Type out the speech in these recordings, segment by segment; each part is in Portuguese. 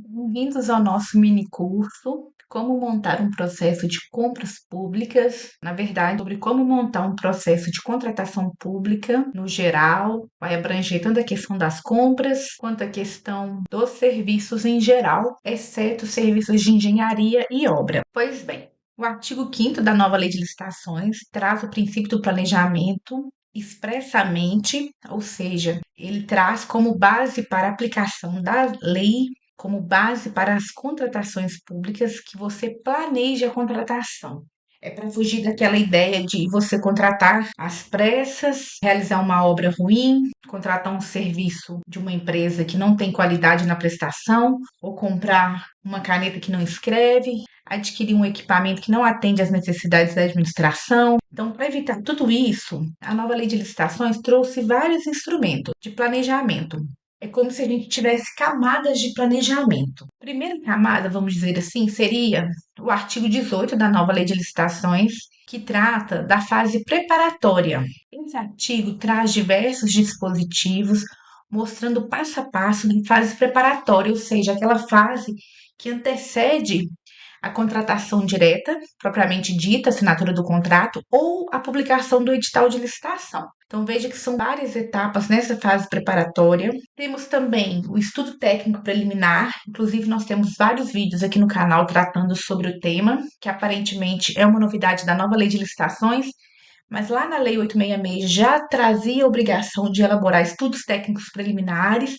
Bem-vindos ao nosso mini curso Como montar um processo de compras públicas. Na verdade, sobre como montar um processo de contratação pública no geral, vai abranger tanto a questão das compras quanto a questão dos serviços em geral, exceto serviços de engenharia e obra. Pois bem, o artigo 5º da nova Lei de Licitações traz o princípio do planejamento expressamente, ou seja, ele traz como base para a aplicação da lei, como base para as contratações públicas, que você planeje a contratação. É para fugir daquela ideia de você contratar às pressas, realizar uma obra ruim, contratar um serviço de uma empresa que não tem qualidade na prestação, ou comprar uma caneta que não escreve, adquirir um equipamento que não atende às necessidades da administração. Então, para evitar tudo isso, a nova lei de licitações trouxe vários instrumentos de planejamento. É como se a gente tivesse camadas de planejamento. Primeira camada, vamos dizer assim, seria o artigo 18 da nova lei de licitações, que trata da fase preparatória. Esse artigo traz diversos dispositivos mostrando passo a passo em fase preparatória, ou seja, aquela fase que antecede a contratação direta, propriamente dita, assinatura do contrato, ou a publicação do edital de licitação. Então, veja que são várias etapas nessa fase preparatória. Temos também o estudo técnico preliminar, inclusive nós temos vários vídeos aqui no canal tratando sobre o tema, que aparentemente é uma novidade da nova lei de licitações, mas lá na Lei 866 já trazia a obrigação de elaborar estudos técnicos preliminares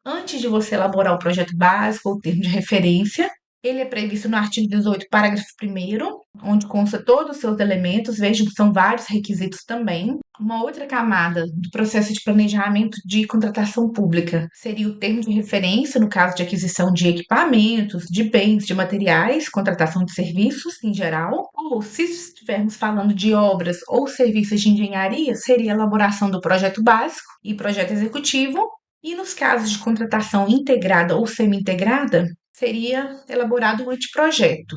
antes de você elaborar o projeto básico ou o termo de referência. Ele é previsto no artigo 18, parágrafo 1º, onde consta todos os seus elementos. Vejam que são vários requisitos também. Uma outra camada do processo de planejamento de contratação pública seria o termo de referência, no caso de aquisição de equipamentos, de bens, de materiais, contratação de serviços em geral. Ou, se estivermos falando de obras ou serviços de engenharia, seria a elaboração do projeto básico e projeto executivo. E nos casos de contratação integrada ou semi-integrada, seria elaborado um anteprojeto.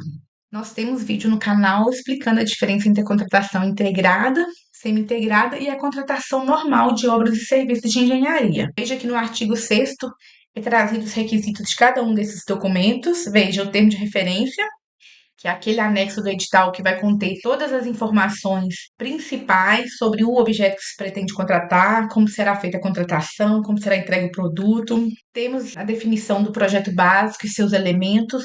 Nós temos vídeo no canal explicando a diferença entre a contratação integrada, semi-integrada e a contratação normal de obras e serviços de engenharia. Veja que no artigo 6º é trazido os requisitos de cada um desses documentos. Veja o termo de referência, que é aquele anexo do edital que vai conter todas as informações principais sobre o objeto que se pretende contratar, como será feita a contratação, como será entregue o produto. Temos a definição do projeto básico e seus elementos,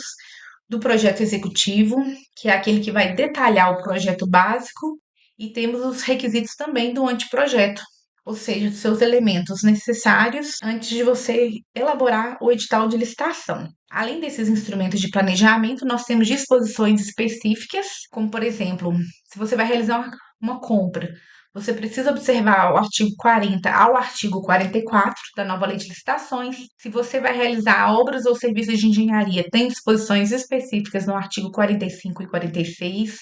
do projeto executivo, que é aquele que vai detalhar o projeto básico, e temos os requisitos também do anteprojeto, ou seja, dos seus elementos necessários antes de você elaborar o edital de licitação. Além desses instrumentos de planejamento, nós temos disposições específicas, como, por exemplo, se você vai realizar uma compra, você precisa observar o artigo 40 ao artigo 44 da nova lei de licitações. Se você vai realizar obras ou serviços de engenharia, tem disposições específicas no artigo 45 e 46.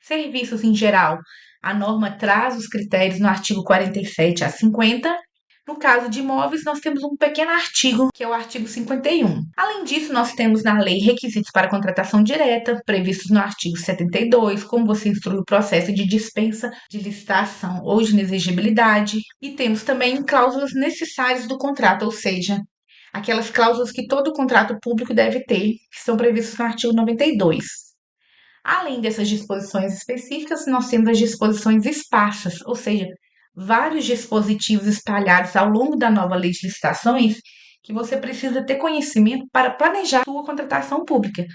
Serviços em geral, a norma traz os critérios no artigo 47 a 50. No caso de imóveis, nós temos um pequeno artigo, que é o artigo 51. Além disso, nós temos na lei requisitos para contratação direta, previstos no artigo 72, como você instrui o processo de dispensa de licitação ou de inexigibilidade. E temos também cláusulas necessárias do contrato, ou seja, aquelas cláusulas que todo contrato público deve ter, que são previstas no artigo 92. Além dessas disposições específicas, nós temos as disposições esparsas, ou seja, vários dispositivos espalhados ao longo da nova lei de licitações que você precisa ter conhecimento para planejar sua contratação pública.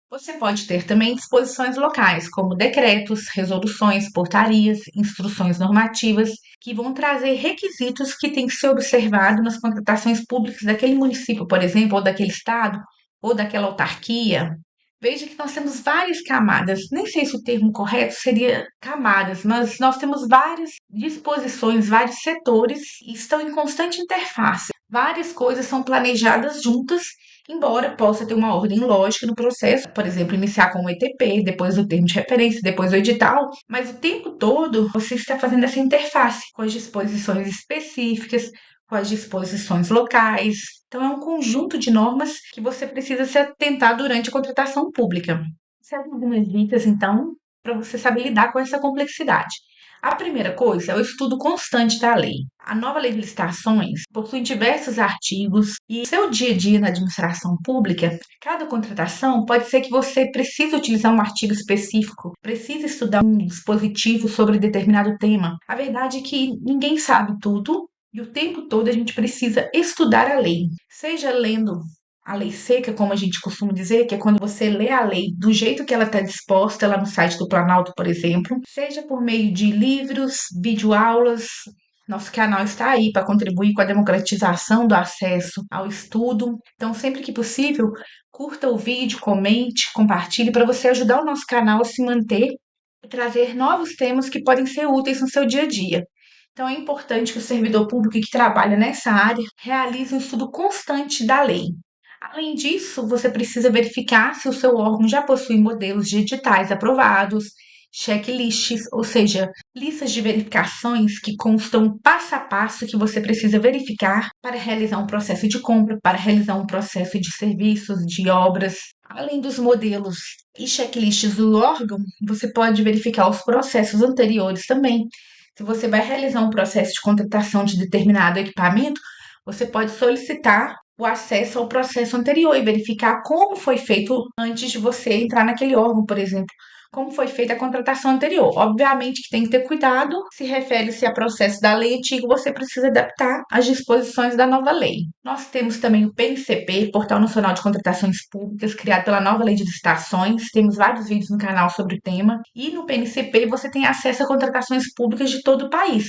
Você pode ter também disposições locais, como decretos, resoluções, portarias, instruções normativas, que vão trazer requisitos que têm que ser observados nas contratações públicas daquele município, por exemplo, ou daquele estado, ou daquela autarquia. Veja que nós temos várias camadas. Nem sei se o termo correto seria camadas, mas nós temos várias disposições, vários setores e estão em constante interface. Várias coisas são planejadas juntas, embora possa ter uma ordem lógica no processo, por exemplo, iniciar com o ETP, depois o termo de referência, depois o edital, mas o tempo todo você está fazendo essa interface com as disposições específicas, com as disposições locais. Então, é um conjunto de normas que você precisa se atentar durante a contratação pública. Serão algumas dicas, então, para você saber lidar com essa complexidade. A primeira coisa é o estudo constante da lei. A nova lei de licitações possui diversos artigos e seu dia a dia na administração pública, cada contratação pode ser que você precise utilizar um artigo específico, precise estudar um dispositivo sobre determinado tema. A verdade é que ninguém sabe tudo e o tempo todo a gente precisa estudar a lei, seja lendo a lei seca, como a gente costuma dizer, que é quando você lê a lei do jeito que ela está disposta lá no site do Planalto, por exemplo, seja por meio de livros, videoaulas. Nosso canal está aí para contribuir com a democratização do acesso ao estudo. Então, sempre que possível, curta o vídeo, comente, compartilhe para você ajudar o nosso canal a se manter e trazer novos temas que podem ser úteis no seu dia a dia. Então, é importante que o servidor público que trabalha nessa área realize um estudo constante da lei. Além disso, você precisa verificar se o seu órgão já possui modelos de editais aprovados, checklists, ou seja, listas de verificações que constam passo a passo que você precisa verificar para realizar um processo de compra, para realizar um processo de serviços, de obras. Além dos modelos e checklists do órgão, você pode verificar os processos anteriores também. Se você vai realizar um processo de contratação de determinado equipamento, você pode solicitar o acesso ao processo anterior e verificar como foi feito antes de você entrar naquele órgão, por exemplo. Como foi feita a contratação anterior. Obviamente que tem que ter cuidado, se refere-se a processo da lei antiga, você precisa adaptar às disposições da nova lei. Nós temos também o PNCP, Portal Nacional de Contratações Públicas, criado pela nova lei de licitações. Temos vários vídeos no canal sobre o tema. E no PNCP você tem acesso a contratações públicas de todo o país,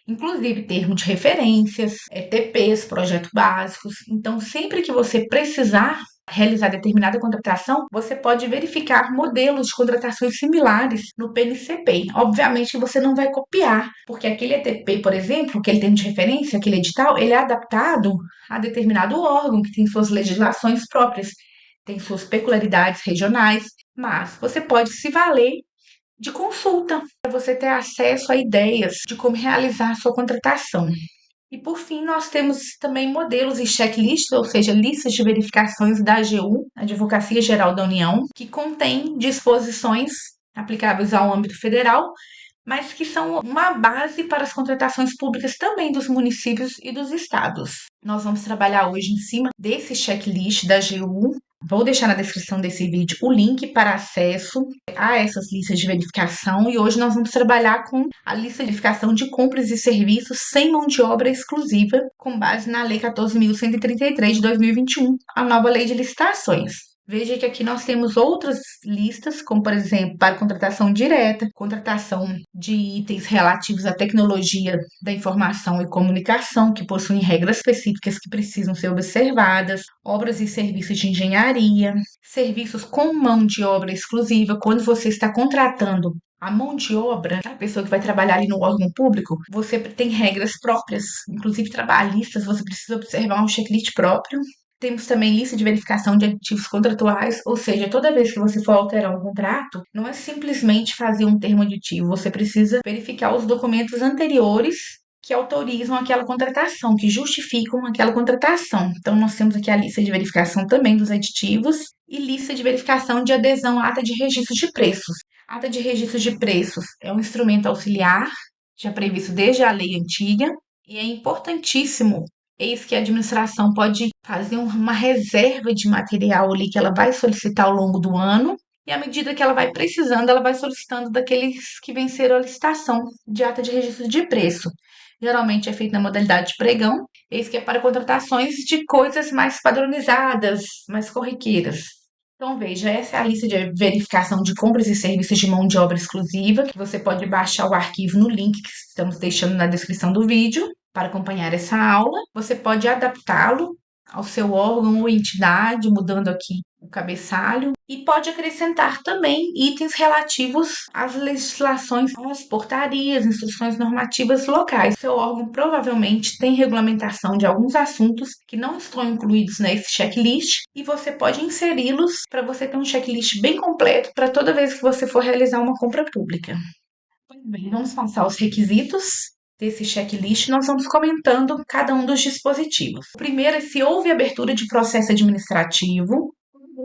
inclusive termo de referências, ETPs, projetos básicos. Então, sempre que você precisar realizar determinada contratação, você pode verificar modelos de contratações similares no PNCP. Obviamente que você não vai copiar, porque aquele ETP, por exemplo, que ele tem de referência, aquele edital, ele é adaptado a determinado órgão que tem suas legislações próprias, tem suas peculiaridades regionais, mas você pode se valer de consulta, para você ter acesso a ideias de como realizar a sua contratação. E por fim, nós temos também modelos e checklists, ou seja, listas de verificações da AGU, Advocacia Geral da União, que contém disposições aplicáveis ao âmbito federal, mas que são uma base para as contratações públicas também dos municípios e dos estados. Nós vamos trabalhar hoje em cima desse checklist da AGU. Vou deixar na descrição desse vídeo o link para acesso a essas listas de verificação e hoje nós vamos trabalhar com a lista de verificação de compras e serviços sem mão de obra exclusiva, com base na Lei 14.133 de 2021, a nova Lei de Licitações. Veja que aqui nós temos outras listas, como por exemplo, para contratação direta, contratação de itens relativos à tecnologia da informação e comunicação, que possuem regras específicas que precisam ser observadas, obras e serviços de engenharia, serviços com mão de obra exclusiva, quando você está contratando a mão de obra, a pessoa que vai trabalhar ali no órgão público, você tem regras próprias, inclusive trabalhistas, você precisa observar um checklist próprio. Temos também lista de verificação de aditivos contratuais, ou seja, toda vez que você for alterar um contrato, não é simplesmente fazer um termo aditivo, você precisa verificar os documentos anteriores que autorizam aquela contratação, que justificam aquela contratação. Então, nós temos aqui a lista de verificação também dos aditivos e lista de verificação de adesão à ata de registro de preços. A ata de registro de preços é um instrumento auxiliar, já previsto desde a lei antiga, e é importantíssimo. Eis que a administração pode fazer uma reserva de material ali que ela vai solicitar ao longo do ano, e à medida que ela vai precisando, ela vai solicitando daqueles que venceram a licitação de ata de registro de preço. Geralmente é feito na modalidade de pregão, eis que é para contratações de coisas mais padronizadas, mais corriqueiras. Então, veja, essa é a lista de verificação de compras e serviços de mão de obra exclusiva, que você pode baixar o arquivo no link que estamos deixando na descrição do vídeo para acompanhar essa aula. Você pode adaptá-lo ao seu órgão ou entidade, mudando aqui o cabeçalho, e pode acrescentar também itens relativos às legislações, às portarias, instruções normativas locais. Seu órgão provavelmente tem regulamentação de alguns assuntos que não estão incluídos nesse checklist e você pode inseri-los para você ter um checklist bem completo para toda vez que você for realizar uma compra pública. Pois bem, vamos passar os requisitos desse checklist, nós vamos comentando cada um dos dispositivos. O primeiro é se houve abertura de processo administrativo.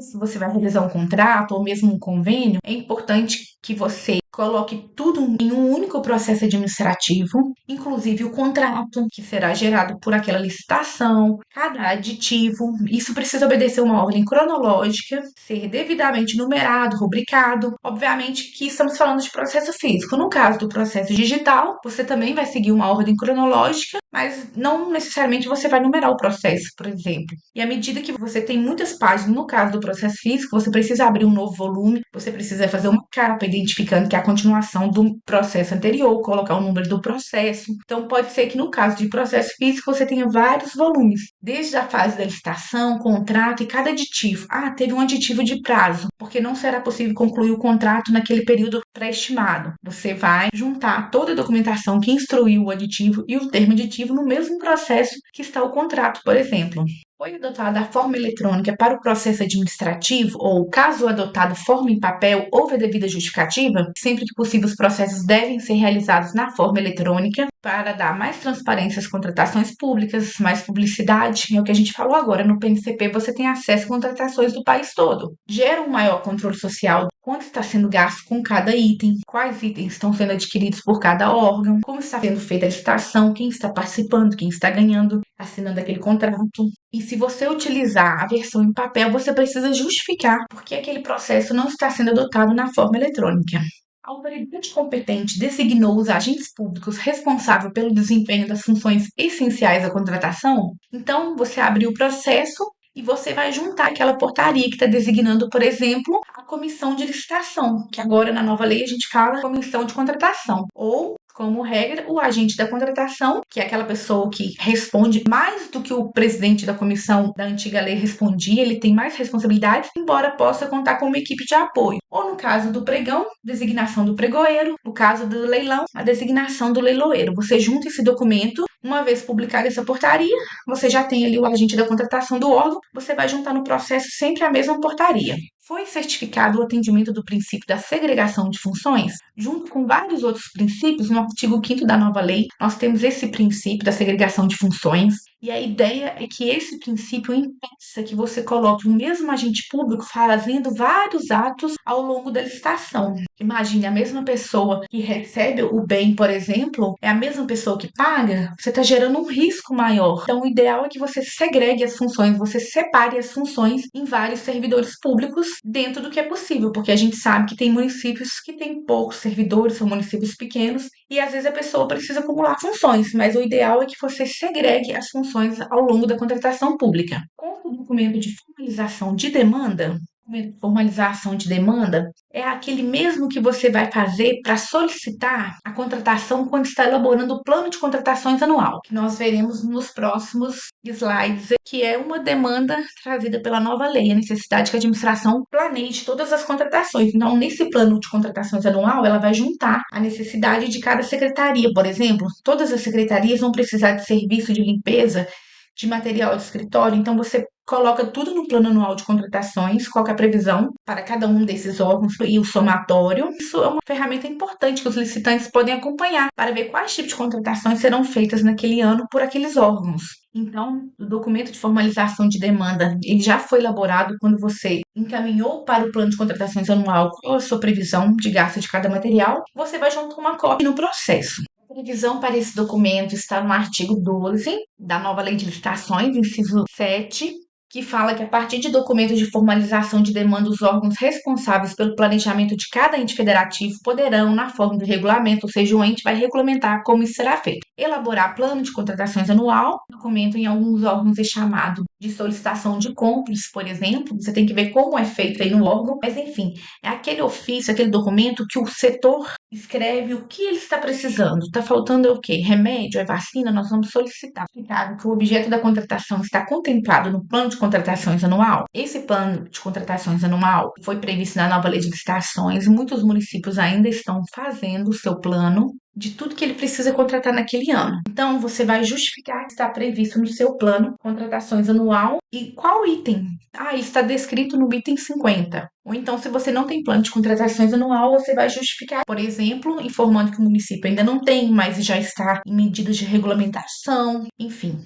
Se você vai realizar um contrato ou mesmo um convênio, é importante que você Coloque tudo em um único processo administrativo, inclusive o contrato que será gerado por aquela licitação, cada aditivo. Isso precisa obedecer uma ordem cronológica, ser devidamente numerado, rubricado. Obviamente que estamos falando de processo físico. No caso do processo digital, você também vai seguir uma ordem cronológica, mas não necessariamente você vai numerar o processo, por exemplo. E à medida que você tem muitas páginas, no caso do processo físico, você precisa abrir um novo volume, você precisa fazer uma capa identificando que é a continuação do processo anterior, colocar o número do processo. Então, pode ser que no caso de processo físico você tenha vários volumes, desde a fase da licitação, contrato e cada aditivo. Ah, teve um aditivo de prazo, porque não será possível concluir o contrato naquele período pré-estimado. Você vai juntar toda a documentação que instruiu o aditivo e o termo aditivo no mesmo processo que está o contrato, por exemplo. Foi adotada a forma eletrônica para o processo administrativo, ou, caso adotado forma em papel, houve a devida justificativa? Sempre que possível, os processos devem ser realizados na forma eletrônica para dar mais transparência às contratações públicas, mais publicidade. É o que a gente falou agora. No PNCP, você tem acesso a contratações do país todo. Gera um maior controle social. Quanto está sendo gasto com cada item, quais itens estão sendo adquiridos por cada órgão, como está sendo feita a licitação, quem está participando, quem está ganhando, assinando aquele contrato. E se você utilizar a versão em papel, você precisa justificar por que aquele processo não está sendo adotado na forma eletrônica. A autoridade competente designou os agentes públicos responsáveis pelo desempenho das funções essenciais da contratação. Então, você abre o processo e você vai juntar aquela portaria que está designando, por exemplo, a comissão de licitação, que agora na nova lei a gente fala comissão de contratação, ou como regra, o agente da contratação, que é aquela pessoa que responde mais do que o presidente da comissão da antiga lei respondia, ele tem mais responsabilidades, embora possa contar com uma equipe de apoio. Ou no caso do pregão, designação do pregoeiro, no caso do leilão, a designação do leiloeiro. Você junta esse documento, uma vez publicada essa portaria, você já tem ali o agente da contratação do órgão, você vai juntar no processo sempre a mesma portaria. Foi certificado o atendimento do princípio da segregação de funções? Junto com vários outros princípios, no artigo 5º da nova lei, nós temos esse princípio da segregação de funções, e a ideia é que esse princípio impeça que você coloque o mesmo agente público fazendo vários atos ao longo da licitação. Imagine, a mesma pessoa que recebe o bem, por exemplo, é a mesma pessoa que paga, você está gerando um risco maior. Então, o ideal é que você segregue as funções, você separe as funções em vários servidores públicos dentro do que é possível, porque a gente sabe que tem municípios que têm poucos servidores, são municípios pequenos, e às vezes a pessoa precisa acumular funções, mas o ideal é que você segregue as funções ao longo da contratação pública. Com o documento de formalização de demanda, formalização de demanda é aquele mesmo que você vai fazer para solicitar a contratação quando está elaborando o plano de contratações anual, que nós veremos nos próximos slides, que é uma demanda trazida pela nova lei, a necessidade que a administração planeje todas as contratações. Então, nesse plano de contratações anual, ela vai juntar a necessidade de cada secretaria. Por exemplo, todas as secretarias vão precisar de serviço de limpeza, de material de escritório, então você coloca tudo no plano anual de contratações, qual que é a previsão para cada um desses órgãos e o somatório. Isso é uma ferramenta importante que os licitantes podem acompanhar para ver quais tipos de contratações serão feitas naquele ano por aqueles órgãos. Então, o documento de formalização de demanda, ele já foi elaborado quando você encaminhou para o plano de contratações anual qual a sua previsão de gasto de cada material, você vai junto com uma cópia no processo. A previsão para esse documento está no artigo 12 da nova Lei de Licitações, inciso 7, que fala que a partir de documentos de formalização de demanda, os órgãos responsáveis pelo planejamento de cada ente federativo poderão, na forma de regulamento, ou seja, o ente vai regulamentar como isso será feito. Elaborar plano de contratações anual, documento em alguns órgãos é chamado de solicitação de compras, por exemplo, você tem que ver como é feito aí no órgão, mas enfim, é aquele ofício, aquele documento que o setor escreve o que ele está precisando. Está faltando o quê? Remédio? É vacina? Nós vamos solicitar. Claro que o objeto da contratação está contemplado no plano de contratações anual. Esse plano de contratações anual foi previsto na nova lei de licitações. Muitos municípios ainda estão fazendo o seu plano de tudo que ele precisa contratar naquele ano. Então, você vai justificar que está previsto no seu plano contratações anual e qual item. Ah, ele está descrito no item 50. Ou então, se você não tem plano de contratações anual, você vai justificar, por exemplo, informando que o município ainda não tem, mas já está em medidas de regulamentação, enfim.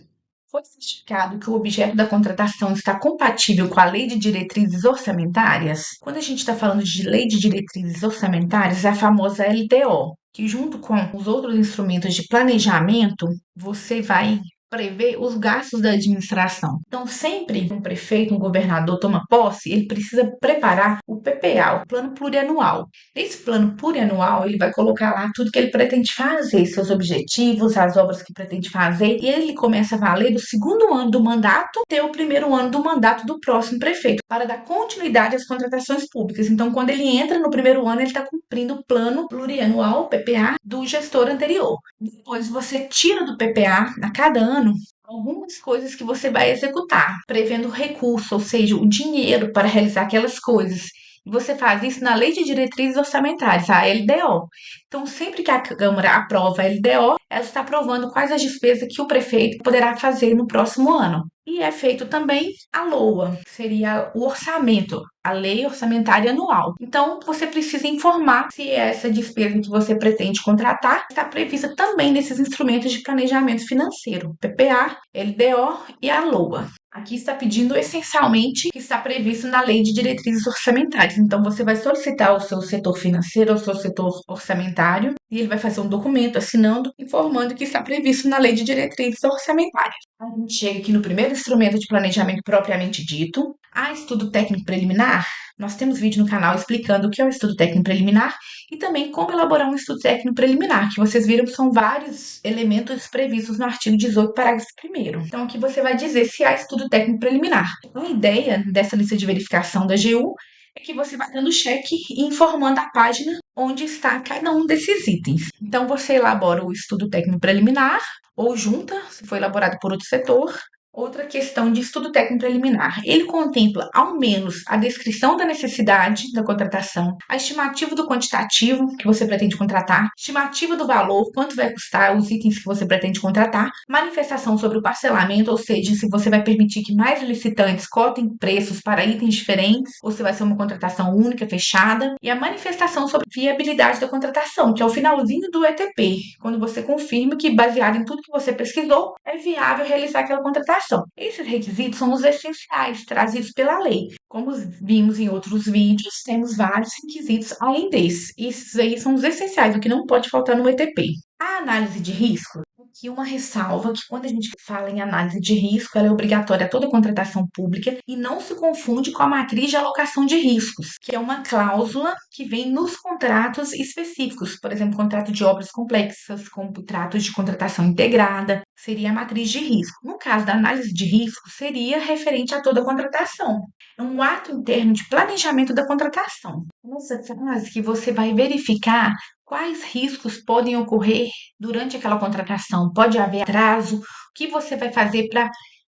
Foi certificado que o objeto da contratação está compatível com a Lei de Diretrizes Orçamentárias? Quando a gente está falando de Lei de Diretrizes Orçamentárias, é a famosa LDO, que junto com os outros instrumentos de planejamento, você vai prever os gastos da administração. Então, sempre que um prefeito, um governador toma posse, ele precisa preparar o PPA, o Plano Plurianual. Nesse plano plurianual, ele vai colocar lá tudo que ele pretende fazer, seus objetivos, as obras que pretende fazer, e ele começa a valer do segundo ano do mandato até o primeiro ano do mandato do próximo prefeito, para dar continuidade às contratações públicas. Então, quando ele entra no primeiro ano, ele está cumprindo o plano plurianual, PPA, do gestor anterior. Depois, você tira do PPA, a cada ano, algumas coisas que você vai executar, prevendo recurso, ou seja, o dinheiro para realizar aquelas coisas. E você faz isso na Lei de Diretrizes Orçamentárias, a LDO. Então, sempre que a Câmara aprova a LDO, ela está aprovando quais as despesas que o prefeito poderá fazer no próximo ano. E é feito também a LOA, que seria o orçamento, a Lei Orçamentária Anual. Então, você precisa informar se essa despesa que você pretende contratar está prevista também nesses instrumentos de planejamento financeiro, PPA, LDO e a LOA. Aqui está pedindo essencialmente o que está previsto na Lei de Diretrizes Orçamentárias. Então, você vai solicitar ao seu setor financeiro, ao seu setor orçamentário, e ele vai fazer um documento assinando, informando que está previsto na Lei de Diretrizes Orçamentárias. A gente chega aqui no primeiro instrumento de planejamento propriamente dito, a estudo técnico preliminar. Nós temos vídeo no canal explicando o que é o estudo técnico preliminar e também como elaborar um estudo técnico preliminar, que vocês viram que são vários elementos previstos no artigo 18, parágrafo 1º. Então, aqui você vai dizer se há estudo técnico preliminar. A ideia dessa lista de verificação da AGU é que você vai dando cheque e informando a página onde está cada um desses itens. Então, você elabora o estudo técnico preliminar ou junta, se for elaborado por outro setor. Outra questão de estudo técnico preliminar. Ele contempla, ao menos, a descrição da necessidade da contratação, a estimativa do quantitativo que você pretende contratar, estimativa do valor, quanto vai custar os itens que você pretende contratar, manifestação sobre o parcelamento, ou seja, se você vai permitir que mais licitantes cotem preços para itens diferentes, ou se vai ser uma contratação única, fechada, e a manifestação sobre viabilidade da contratação, que é o finalzinho do ETP, quando você confirma que, baseado em tudo que você pesquisou, é viável realizar aquela contratação. Esses requisitos são os essenciais trazidos pela lei. Como vimos em outros vídeos, temos vários requisitos além desses. Esses aí são os essenciais, o que não pode faltar no ETP. A análise de risco. Aqui uma ressalva que quando a gente fala em análise de risco, ela é obrigatória a toda contratação pública e não se confunde com a matriz de alocação de riscos, que é uma cláusula que vem nos contratos específicos, por exemplo, contrato de obras complexas, contratos de contratação integrada, seria a matriz de risco. No caso da análise de risco, seria referente a toda a contratação. É um ato interno de planejamento da contratação. Nessa fase que você vai verificar quais riscos podem ocorrer durante aquela contratação? Pode haver atraso? O que você vai fazer para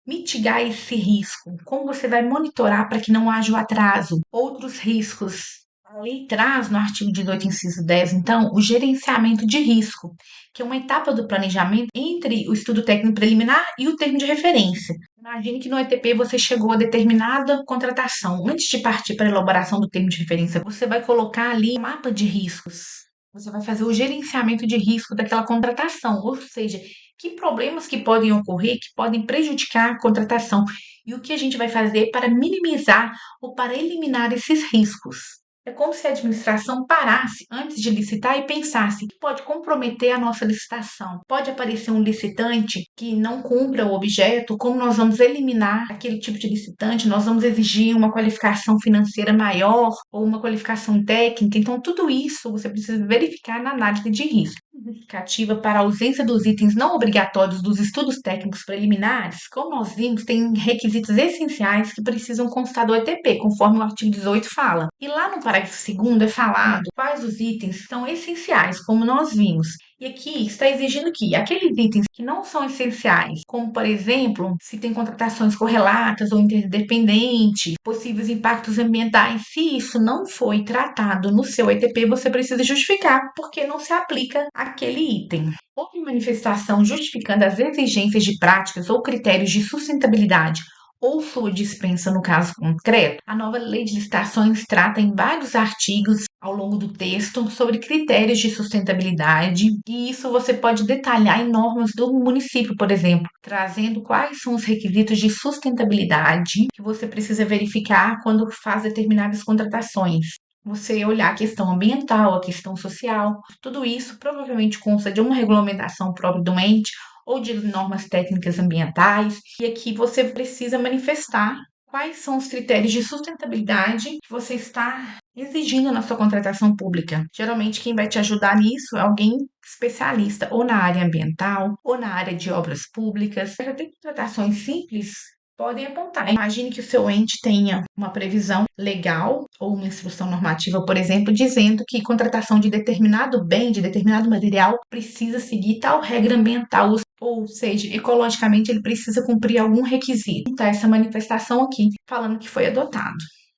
mitigar esse risco? Como você vai monitorar para que não haja o atraso? Outros riscos. A lei traz no artigo 18, inciso 10, então, o gerenciamento de risco, que é uma etapa do planejamento entre o estudo técnico preliminar e o termo de referência. Imagine que no ETP você chegou a determinada contratação. Antes de partir para a elaboração do termo de referência, você vai colocar ali um mapa de riscos. Você vai fazer o gerenciamento de risco daquela contratação, ou seja, que problemas que podem ocorrer, que podem prejudicar a contratação e o que a gente vai fazer para minimizar ou para eliminar esses riscos. É como se a administração parasse antes de licitar e pensasse que pode comprometer a nossa licitação. Pode aparecer um licitante que não cumpra o objeto, como nós vamos eliminar aquele tipo de licitante, nós vamos exigir uma qualificação financeira maior ou uma qualificação técnica. Então, tudo isso você precisa verificar na análise de risco. Justificativa para a ausência dos itens não obrigatórios dos estudos técnicos preliminares, como nós vimos, tem requisitos essenciais que precisam constar do ETP, conforme o artigo 18 fala. E lá no parágrafo 2º é falado quais os itens são essenciais, como nós vimos. E aqui está exigindo que aqueles itens que não são essenciais, como por exemplo, se tem contratações correlatas ou interdependentes, possíveis impactos ambientais, se isso não foi tratado no seu ETP, você precisa justificar porque não se aplica aquele item. Houve manifestação justificando as exigências de práticas ou critérios de sustentabilidade ou sua dispensa no caso concreto. A nova lei de licitações trata em vários artigos ao longo do texto sobre critérios de sustentabilidade, e isso você pode detalhar em normas do município, por exemplo, trazendo quais são os requisitos de sustentabilidade que você precisa verificar quando faz determinadas contratações. Você olhar a questão ambiental, a questão social, tudo isso provavelmente consta de uma regulamentação própria do ente ou de normas técnicas ambientais, e aqui você precisa manifestar quais são os critérios de sustentabilidade que você está exigindo na sua contratação pública. Geralmente, quem vai te ajudar nisso é alguém especialista, ou na área ambiental, ou na área de obras públicas. Até contratações simples podem apontar. Imagine que o seu ente tenha uma previsão legal ou uma instrução normativa, por exemplo, dizendo que contratação de determinado bem, de determinado material, precisa seguir tal regra ambiental, ou seja, ecologicamente ele precisa cumprir algum requisito. Então, essa manifestação aqui, falando que foi adotado.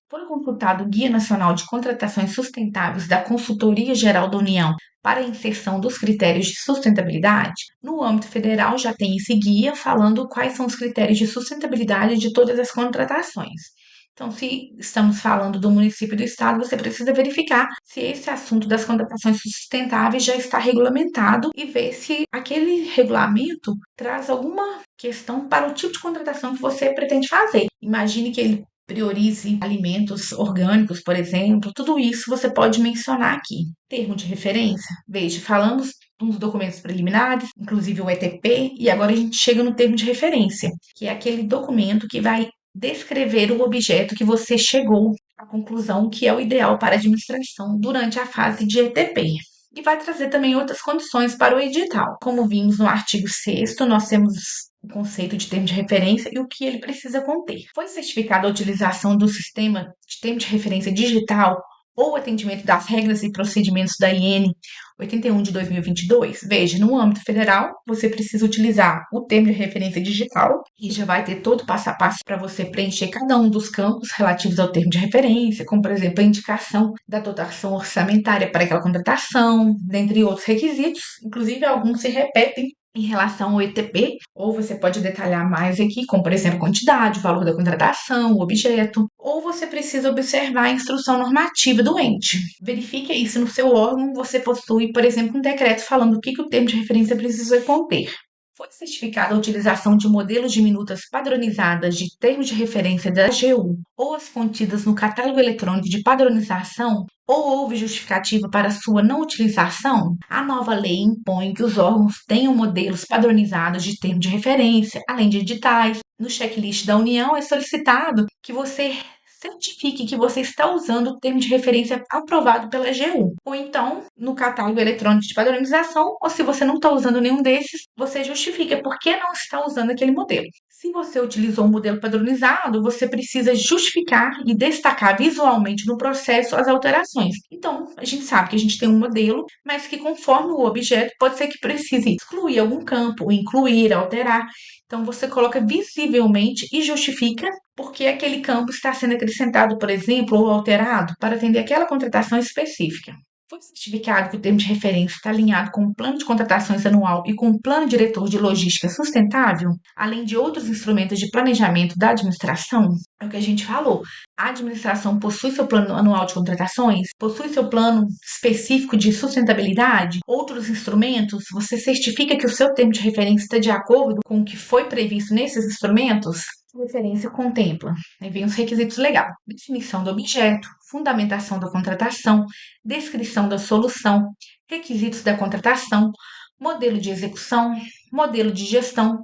Foi consultado o Guia Nacional de Contratações Sustentáveis da Consultoria Geral da União para a inserção dos critérios de sustentabilidade. No âmbito federal, já tem esse guia falando quais são os critérios de sustentabilidade de todas as contratações. Então, se estamos falando do município e do estado, você precisa verificar se esse assunto das contratações sustentáveis já está regulamentado e ver se aquele regulamento traz alguma questão para o tipo de contratação que você pretende fazer. Imagine que ele priorize alimentos orgânicos, por exemplo, tudo isso você pode mencionar aqui. Termo de referência, veja, falamos uns documentos preliminares, inclusive o ETP, e agora a gente chega no termo de referência, que é aquele documento que vai descrever o objeto que você chegou à conclusão que é o ideal para a administração durante a fase de ETP. E vai trazer também outras condições para o edital. Como vimos no artigo 6º, nós temos o conceito de termo de referência e o que ele precisa conter. Foi certificada a utilização do sistema de termo de referência digital ou atendimento das regras e procedimentos da IN 81 de 2022? Veja, no âmbito federal, você precisa utilizar o termo de referência digital e já vai ter todo o passo a passo para você preencher cada um dos campos relativos ao termo de referência, como, por exemplo, a indicação da dotação orçamentária para aquela contratação, dentre outros requisitos. Inclusive, alguns se repetem em relação ao ETP, ou você pode detalhar mais aqui, como por exemplo, quantidade, o valor da contratação, o objeto, ou você precisa observar a instrução normativa do ente. Verifique aí se no seu órgão você possui, por exemplo, um decreto falando o que o termo de referência precisa conter. Foi certificada a utilização de modelos de minutas padronizadas de termos de referência da AGU ou as contidas no catálogo eletrônico de padronização, ou houve justificativa para sua não utilização? A nova lei impõe que os órgãos tenham modelos padronizados de termos de referência, além de editais. No checklist da União é solicitado que você certifique que você está usando o termo de referência aprovado pela AGU. Ou então, no catálogo eletrônico de padronização, ou se você não está usando nenhum desses, você justifica por que não está usando aquele modelo. Se você utilizou um modelo padronizado, você precisa justificar e destacar visualmente no processo as alterações. Então, a gente sabe que a gente tem um modelo, mas que conforme o objeto, pode ser que precise excluir algum campo, incluir, alterar. Então, você coloca visivelmente e justifica porque aquele campo está sendo acrescentado, por exemplo, ou alterado para atender aquela contratação específica. Foi certificado que o termo de referência está alinhado com o plano de contratações anual e com o plano diretor de logística sustentável, além de outros instrumentos de planejamento da administração? É o que a gente falou. A administração possui seu plano anual de contratações? Possui seu plano específico de sustentabilidade? Outros instrumentos? Você certifica que o seu termo de referência está de acordo com o que foi previsto nesses instrumentos? A referência contempla, aí vem os requisitos legais: definição do objeto, fundamentação da contratação, descrição da solução, requisitos da contratação, modelo de execução, modelo de gestão,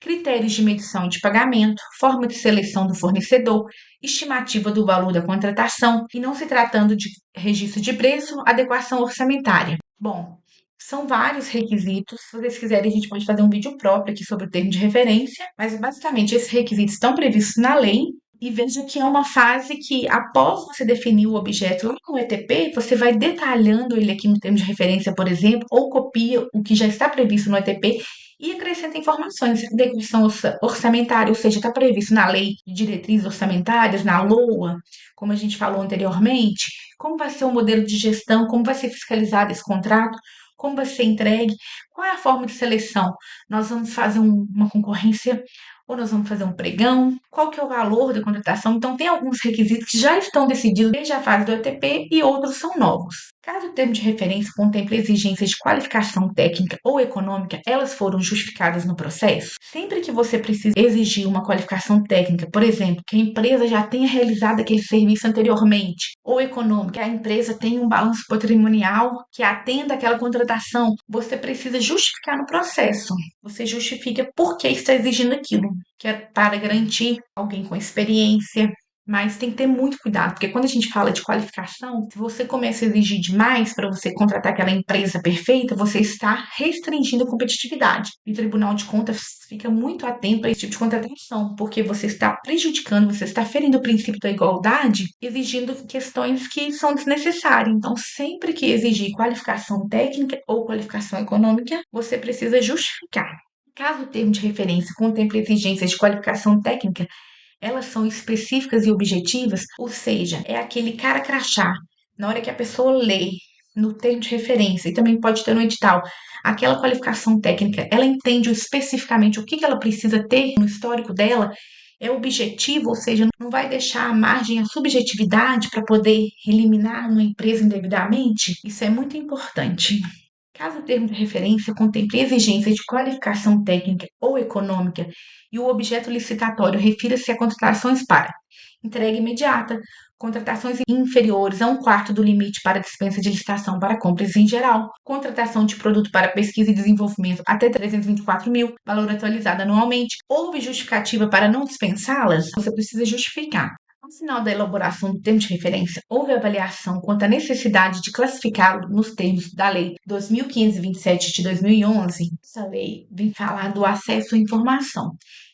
critérios de medição e de pagamento, forma de seleção do fornecedor, estimativa do valor da contratação e, não se tratando de registro de preço, adequação orçamentária. Bom, são vários requisitos. Se vocês quiserem, a gente pode fazer um vídeo próprio aqui sobre o termo de referência, mas basicamente esses requisitos estão previstos na lei. E veja que é uma fase que, após você definir o objeto lá no ETP, você vai detalhando ele aqui no termo de referência, por exemplo, ou copia o que já está previsto no ETP e acrescenta informações, adequação orçamentária, ou seja, está previsto na lei de diretrizes orçamentárias, na LOA, como a gente falou anteriormente, como vai ser o modelo de gestão, como vai ser fiscalizado esse contrato, como vai ser entregue, qual é a forma de seleção. Nós vamos fazer uma concorrência ou nós vamos fazer um pregão? Qual que é o valor da contratação? Então, tem alguns requisitos que já estão decididos desde a fase do ETP e outros são novos. Caso o termo de referência contemple exigências de qualificação técnica ou econômica, elas foram justificadas no processo. Sempre que você precisa exigir uma qualificação técnica, por exemplo, que a empresa já tenha realizado aquele serviço anteriormente, ou econômica, que a empresa tenha um balanço patrimonial que atenda àquela contratação, você precisa justificar no processo. Você justifica por que está exigindo aquilo, que é para garantir alguém com experiência, mas tem que ter muito cuidado, porque quando a gente fala de qualificação, se você começa a exigir demais para você contratar aquela empresa perfeita, você está restringindo a competitividade. E o Tribunal de Contas fica muito atento a esse tipo de contratação, porque você está prejudicando, você está ferindo o princípio da igualdade, exigindo questões que são desnecessárias. Então, sempre que exigir qualificação técnica ou qualificação econômica, você precisa justificar. Caso o termo de referência contemple exigências de qualificação técnica, elas são específicas e objetivas, ou seja, é aquele cara crachá. Na hora que a pessoa lê no termo de referência, e também pode ter no edital, aquela qualificação técnica, ela entende especificamente o que ela precisa ter no histórico dela, é objetivo, ou seja, não vai deixar a margem à subjetividade para poder eliminar uma empresa indevidamente. Isso é muito importante. Caso o termo de referência contemple exigências de qualificação técnica ou econômica e o objeto licitatório refira-se a contratações para entrega imediata, contratações inferiores a 1/4 do limite para dispensa de licitação para compras em geral, contratação de produto para pesquisa e desenvolvimento até 324 mil, valor atualizado anualmente, houve justificativa para não dispensá-las, você precisa justificar. Ao final da elaboração do termo de referência, houve avaliação quanto à necessidade de classificá-lo nos termos da Lei 2.527 de 2011. Essa lei vem falar do acesso à informação.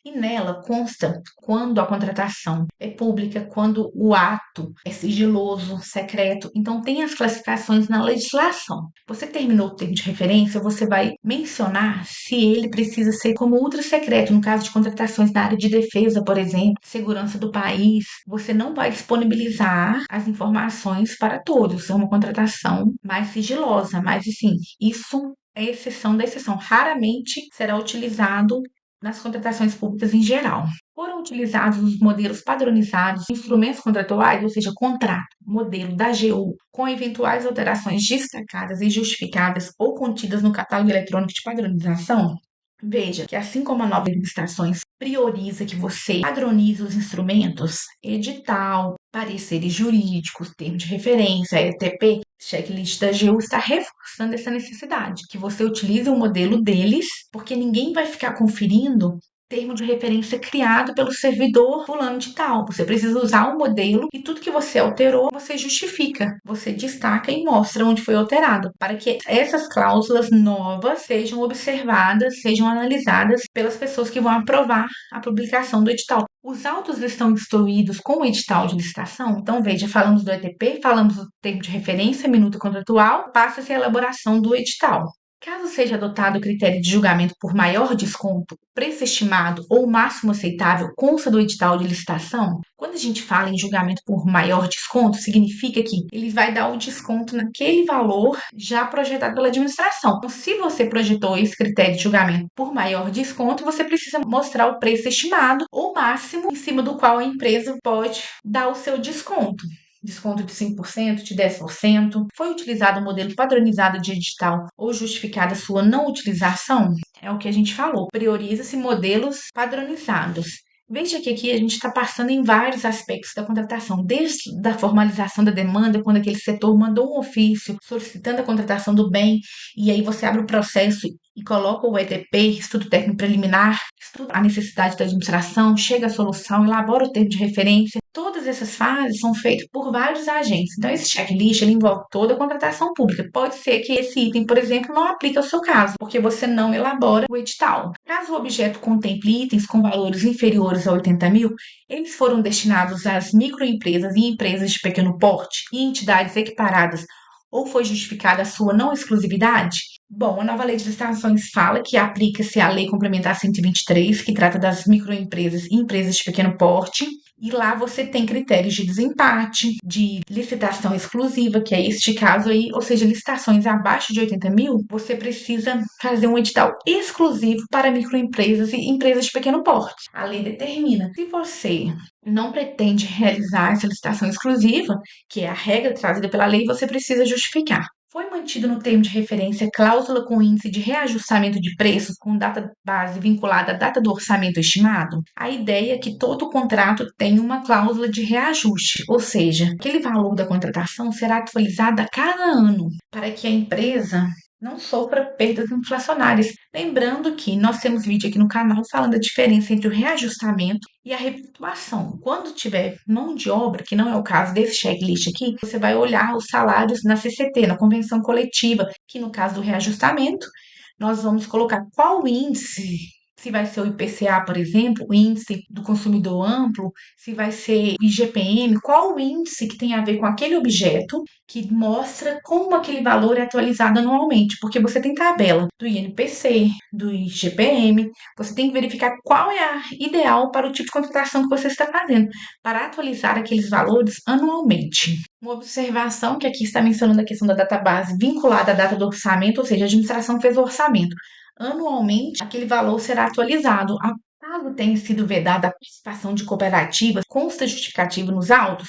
E nela consta quando a contratação é pública, quando o ato é sigiloso, secreto. Então, tem as classificações na legislação. Você terminou o termo de referência, você vai mencionar se ele precisa ser como ultra secreto, no caso de contratações na área de defesa, por exemplo, segurança do país. Você não vai disponibilizar as informações para todos. É uma contratação mais sigilosa, mas assim, isso é exceção da exceção. Raramente será utilizado nas contratações públicas em geral. Foram utilizados os modelos padronizados, instrumentos contratuais, ou seja, contrato, modelo da AGU, com eventuais alterações destacadas e justificadas ou contidas no catálogo eletrônico de padronização. Veja que assim como a nova licitações prioriza que você padronize os instrumentos, edital, pareceres jurídicos, termo de referência, ETP, checklist da AGU está reforçando essa necessidade, que você utilize o modelo deles, porque ninguém vai ficar conferindo termo de referência criado pelo servidor fulano de tal. Você precisa usar o modelo e tudo que você alterou, você justifica, você destaca e mostra onde foi alterado, para que essas cláusulas novas sejam observadas, sejam analisadas pelas pessoas que vão aprovar a publicação do edital. Os autos estão instruídos com o edital de licitação. Então, veja, falamos do ETP, falamos do termo de referência, minuta contratual, passa-se a elaboração do edital. Caso seja adotado o critério de julgamento por maior desconto, preço estimado ou máximo aceitável consta do edital de licitação, quando a gente fala em julgamento por maior desconto, significa que ele vai dar o desconto naquele valor já projetado pela administração. Então, se você projetou esse critério de julgamento por maior desconto, você precisa mostrar o preço estimado ou máximo em cima do qual a empresa pode dar o seu desconto de 5%, de 10%. Foi utilizado o modelo padronizado de edital ou justificada sua não utilização? É o que a gente falou. Prioriza-se modelos padronizados. Veja que aqui a gente está passando em vários aspectos da contratação, desde a formalização da demanda, quando aquele setor mandou um ofício solicitando a contratação do bem, e aí você abre o processo e coloca o ETP, estudo técnico preliminar, estuda a necessidade da administração, chega à solução, elabora o termo de referência. Todas essas fases são feitas por vários agentes. Então, esse checklist ele envolve toda a contratação pública. Pode ser que esse item, por exemplo, não aplique ao seu caso, porque você não elabora o edital. Caso o objeto contemple itens com valores inferiores a 80 mil, eles foram destinados às microempresas e empresas de pequeno porte e entidades equiparadas ou foi justificada a sua não exclusividade? Bom, a nova lei de licitações fala que aplica-se a Lei Complementar 123, que trata das microempresas e empresas de pequeno porte, e lá você tem critérios de desempate, de licitação exclusiva, que é este caso aí, ou seja, licitações abaixo de 80 mil, você precisa fazer um edital exclusivo para microempresas e empresas de pequeno porte. A lei determina. Se você não pretende realizar essa licitação exclusiva, que é a regra trazida pela lei, você precisa justificar. Foi mantido no termo de referência cláusula com índice de reajustamento de preços com data base vinculada à data do orçamento estimado? A ideia é que todo contrato tem uma cláusula de reajuste, ou seja, aquele valor da contratação será atualizado a cada ano para que a empresa não sofra perdas inflacionárias. Lembrando que nós temos vídeo aqui no canal falando da diferença entre o reajustamento e a repactuação. Quando tiver mão de obra, que não é o caso desse checklist aqui, você vai olhar os salários na CCT, na convenção coletiva, que no caso do reajustamento, nós vamos colocar qual índice, se vai ser o IPCA, por exemplo, o índice do consumidor amplo, se vai ser o IGPM, qual o índice que tem a ver com aquele objeto que mostra como aquele valor é atualizado anualmente, porque você tem tabela do INPC, do IGPM, você tem que verificar qual é a ideal para o tipo de contratação que você está fazendo, para atualizar aqueles valores anualmente. Uma observação que aqui está mencionando a questão da database vinculada à data do orçamento, ou seja, a administração fez o orçamento. Anualmente, aquele valor será atualizado. Caso tenha sido vedada a participação de cooperativas, consta justificativa nos autos.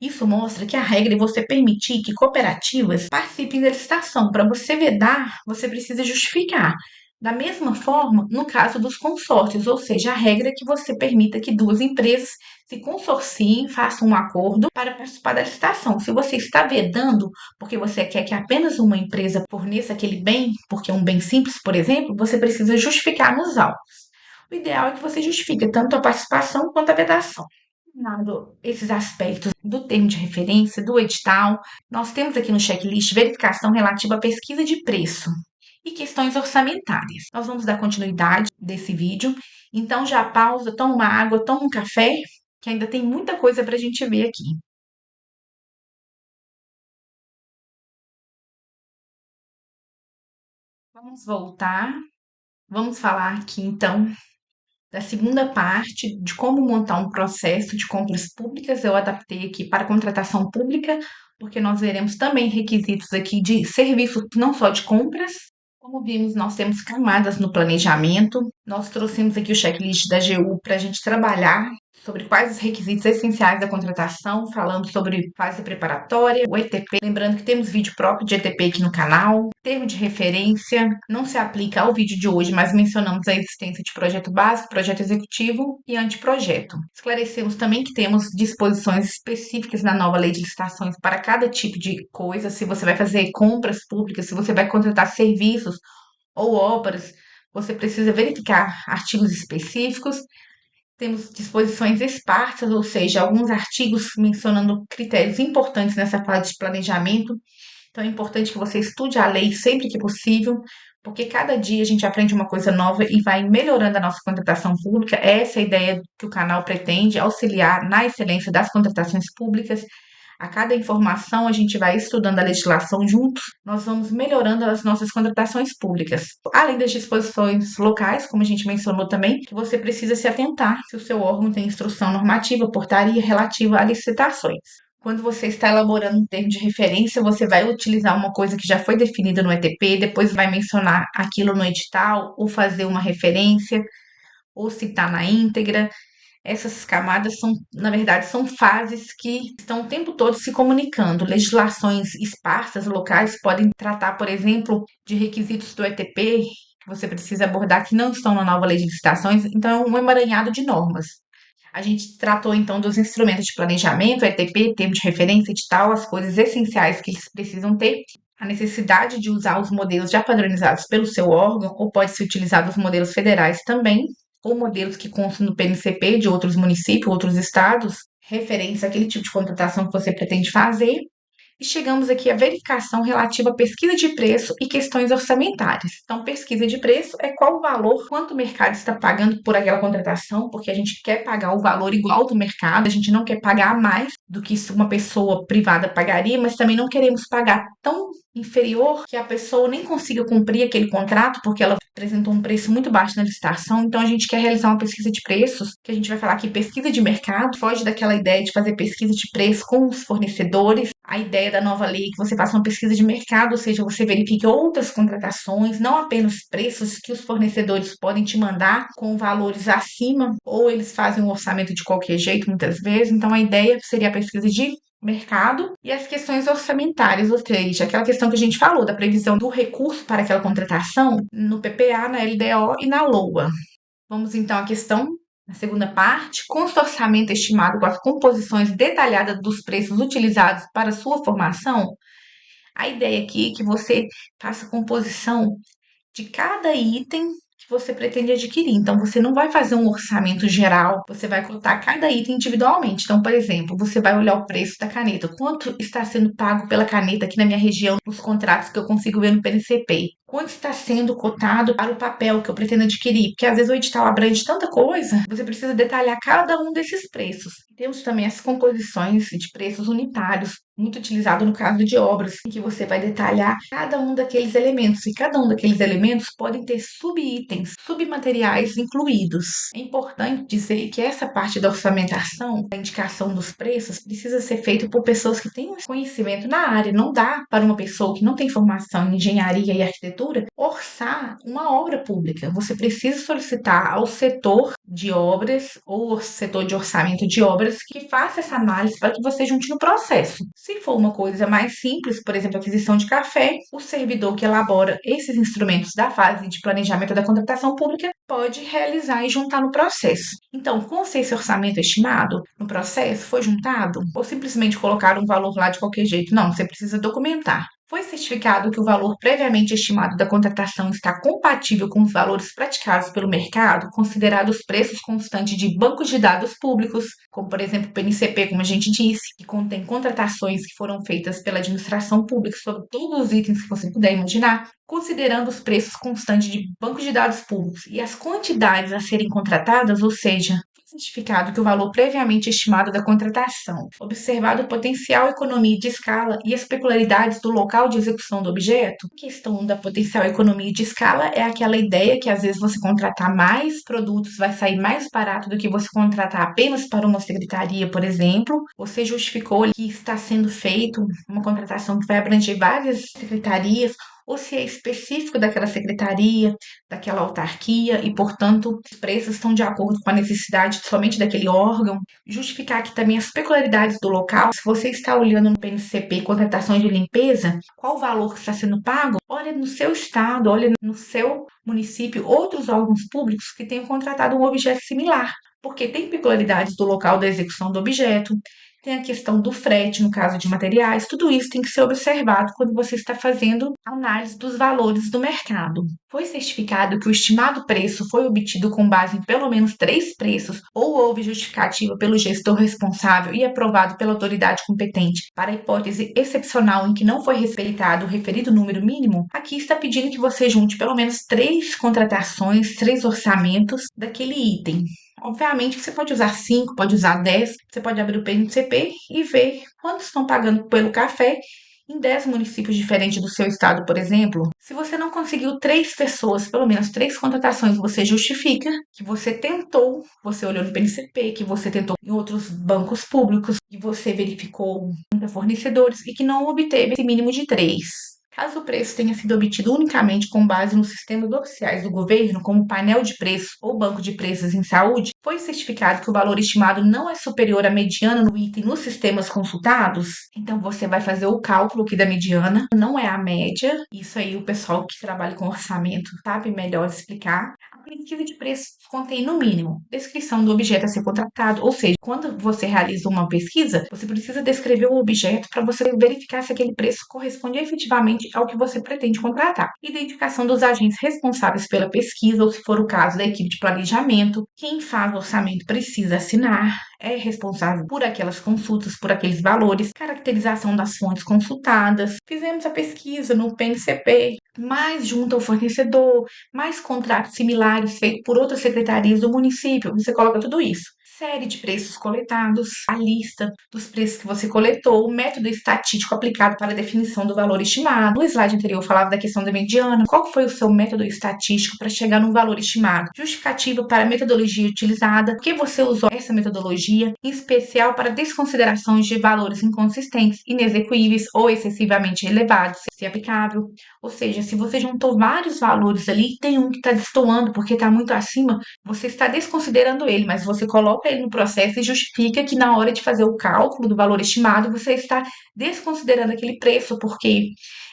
Isso mostra que a regra é você permitir que cooperativas participem da licitação. Para você vedar, você precisa justificar. Da mesma forma, no caso dos consórcios, ou seja, a regra é que você permita que duas empresas se consorciem, façam um acordo para participar da licitação. Se você está vedando porque você quer que apenas uma empresa forneça aquele bem, porque é um bem simples, por exemplo, você precisa justificar nos autos. O ideal é que você justifique tanto a participação quanto a vedação. Esses aspectos do termo de referência, do edital, nós temos aqui no checklist verificação relativa à pesquisa de preço e questões orçamentárias. Nós vamos dar continuidade desse vídeo, então já pausa, toma uma água, toma um café, que ainda tem muita coisa para a gente ver aqui. Vamos voltar, vamos falar aqui então da segunda parte de como montar um processo de compras públicas. Eu adaptei aqui para contratação pública, porque nós veremos também requisitos aqui de serviços, não só de compras. Como vimos, nós temos camadas no planejamento. Nós trouxemos aqui o checklist da AGU para a gente trabalhar sobre quais os requisitos essenciais da contratação, falando sobre fase preparatória, o ETP, lembrando que temos vídeo próprio de ETP aqui no canal, termo de referência, não se aplica ao vídeo de hoje, mas mencionamos a existência de projeto básico, projeto executivo e anteprojeto. Esclarecemos também que temos disposições específicas na nova lei de licitações para cada tipo de coisa, se você vai fazer compras públicas, se você vai contratar serviços ou obras, você precisa verificar artigos específicos. Temos disposições esparsas, ou seja, alguns artigos mencionando critérios importantes nessa fase de planejamento. Então, é importante que você estude a lei sempre que possível, porque cada dia a gente aprende uma coisa nova e vai melhorando a nossa contratação pública. Essa é a ideia que o canal pretende, auxiliar na excelência das contratações públicas. A cada informação, a gente vai estudando a legislação juntos, nós vamos melhorando as nossas contratações públicas. Além das disposições locais, como a gente mencionou também, que você precisa se atentar se o seu órgão tem instrução normativa, portaria relativa a licitações. Quando você está elaborando um termo de referência, você vai utilizar uma coisa que já foi definida no ETP, depois vai mencionar aquilo no edital, ou fazer uma referência, ou citar na íntegra. Essas camadas são, na verdade, são fases que estão o tempo todo se comunicando. Legislações esparsas locais podem tratar, por exemplo, de requisitos do ETP que você precisa abordar que não estão na nova lei de licitações, então é um emaranhado de normas. A gente tratou então dos instrumentos de planejamento, ETP, termo de referência, edital, as coisas essenciais que eles precisam ter, a necessidade de usar os modelos já padronizados pelo seu órgão, ou pode-se utilizar os modelos federais também, ou modelos que constam no PNCP de outros municípios, outros estados, referentes àquele tipo de contratação que você pretende fazer. E chegamos aqui à verificação relativa à pesquisa de preço e questões orçamentárias. Então, pesquisa de preço é qual o valor, quanto o mercado está pagando por aquela contratação, porque a gente quer pagar o valor igual do mercado, a gente não quer pagar mais do que uma pessoa privada pagaria, mas também não queremos pagar tão inferior que a pessoa nem consiga cumprir aquele contrato porque ela apresentou um preço muito baixo na licitação. Então a gente quer realizar uma pesquisa de preços, que a gente vai falar aqui pesquisa de mercado, foge daquela ideia de fazer pesquisa de preço com os fornecedores. A ideia da nova lei é que você faça uma pesquisa de mercado, ou seja, você verifique outras contratações, não apenas preços que os fornecedores podem te mandar com valores acima, ou eles fazem um orçamento de qualquer jeito muitas vezes. Então a ideia seria a pesquisa de mercado e as questões orçamentárias, ou seja, aquela questão que a gente falou da previsão do recurso para aquela contratação no PPA, na LDO e na LOA. Vamos então à questão, na segunda parte, consta o orçamento estimado com as composições detalhadas dos preços utilizados para sua formação. A ideia aqui é que você faça a composição de cada item que você pretende adquirir. Então, você não vai fazer um orçamento geral, você vai contar cada item individualmente. Então, por exemplo, você vai olhar o preço da caneta. Quanto está sendo pago pela caneta aqui na minha região, nos contratos que eu consigo ver no PNCP? Quanto está sendo cotado para o papel que eu pretendo adquirir? Porque às vezes o edital abrange tanta coisa, você precisa detalhar cada um desses preços. Temos também as composições de preços unitários, muito utilizado no caso de obras, em que você vai detalhar cada um daqueles elementos, e cada um daqueles elementos podem ter subitens, submateriais incluídos. É importante dizer que essa parte da orçamentação, da indicação dos preços, precisa ser feita por pessoas que têm conhecimento na área. Não dá para uma pessoa que não tem formação em engenharia e arquitetura orçar uma obra pública. Você precisa solicitar ao setor de obras ou ao setor de orçamento de obras que faça essa análise para que você junte no processo. Se for uma coisa mais simples, por exemplo, aquisição de café, o servidor que elabora esses instrumentos da fase de planejamento da contratação pública pode realizar e juntar no processo. Então, com esse orçamento estimado no processo, foi juntado? Ou simplesmente colocar um valor lá de qualquer jeito? Não, você precisa documentar. Foi certificado que o valor previamente estimado da contratação está compatível com os valores praticados pelo mercado, considerados os preços constantes de bancos de dados públicos, como por exemplo o PNCP, como a gente disse, que contém contratações que foram feitas pela administração pública sobre todos os itens que você puder imaginar, considerando os preços constantes de bancos de dados públicos e as quantidades a serem contratadas, ou seja, certificado que o valor previamente estimado da contratação, observado o potencial economia de escala e as peculiaridades do local de execução do objeto. A questão da potencial economia de escala é aquela ideia que às vezes você contratar mais produtos vai sair mais barato do que você contratar apenas para uma secretaria, por exemplo. Você justificou que está sendo feito uma contratação que vai abranger várias secretarias, ou se é específico daquela secretaria, daquela autarquia e, portanto, os preços estão de acordo com a necessidade somente daquele órgão. Justificar aqui também as peculiaridades do local. Se você está olhando no PNCP contratações de limpeza, qual o valor que está sendo pago? Olha no seu estado, olha no seu município, outros órgãos públicos que tenham contratado um objeto similar, porque tem peculiaridades do local da execução do objeto, tem a questão do frete, no caso de materiais, tudo isso tem que ser observado quando você está fazendo análise dos valores do mercado. Foi certificado que o estimado preço foi obtido com base em pelo menos 3 preços ou houve justificativa pelo gestor responsável e aprovado pela autoridade competente para a hipótese excepcional em que não foi respeitado o referido número mínimo, aqui está pedindo que você junte pelo menos 3 contratações, 3 orçamentos daquele item. Obviamente que você pode usar 5, pode usar 10, você pode abrir o PNCP e ver quanto estão pagando pelo café em 10 municípios diferentes do seu estado, por exemplo. Se você não conseguiu 3 pessoas, pelo menos 3 contratações, você justifica que você tentou, você olhou no PNCP, que você tentou em outros bancos públicos, que você verificou muitos fornecedores e que não obteve esse mínimo de 3. Caso o preço tenha sido obtido unicamente com base nos sistemas oficiais do governo, como painel de preços ou banco de preços em saúde, foi certificado que o valor estimado não é superior à mediana no item nos sistemas consultados, então você vai fazer o cálculo aqui da mediana, não é a média. Isso aí o pessoal que trabalha com orçamento sabe melhor explicar. A pesquisa de preços contém, no mínimo, descrição do objeto a ser contratado, ou seja, quando você realiza uma pesquisa, você precisa descrever o objeto para você verificar se aquele preço corresponde efetivamente ao que você pretende contratar. Identificação dos agentes responsáveis pela pesquisa, ou se for o caso da equipe de planejamento. Quem faz o orçamento precisa assinar. é responsável por aquelas consultas, por aqueles valores, caracterização das fontes consultadas. Fizemos a pesquisa no PNCP, mais junto ao fornecedor, mais contratos similares feitos por outras secretarias do município. Você coloca tudo isso. Série de preços coletados, a lista dos preços que você coletou, o método estatístico aplicado para a definição do valor estimado. No slide anterior eu falava da questão da mediana. Qual foi o seu método estatístico para chegar no valor estimado? Justificativa para a metodologia utilizada. Por que você usou essa metodologia, em especial para desconsiderações de valores inconsistentes, inexequíveis ou excessivamente elevados, se aplicável. Ou seja, se você juntou vários valores ali e tem um que está destoando porque está muito acima, você está desconsiderando ele, mas você coloca ele no processo e justifica que na hora de fazer o cálculo do valor estimado, você está desconsiderando aquele preço porque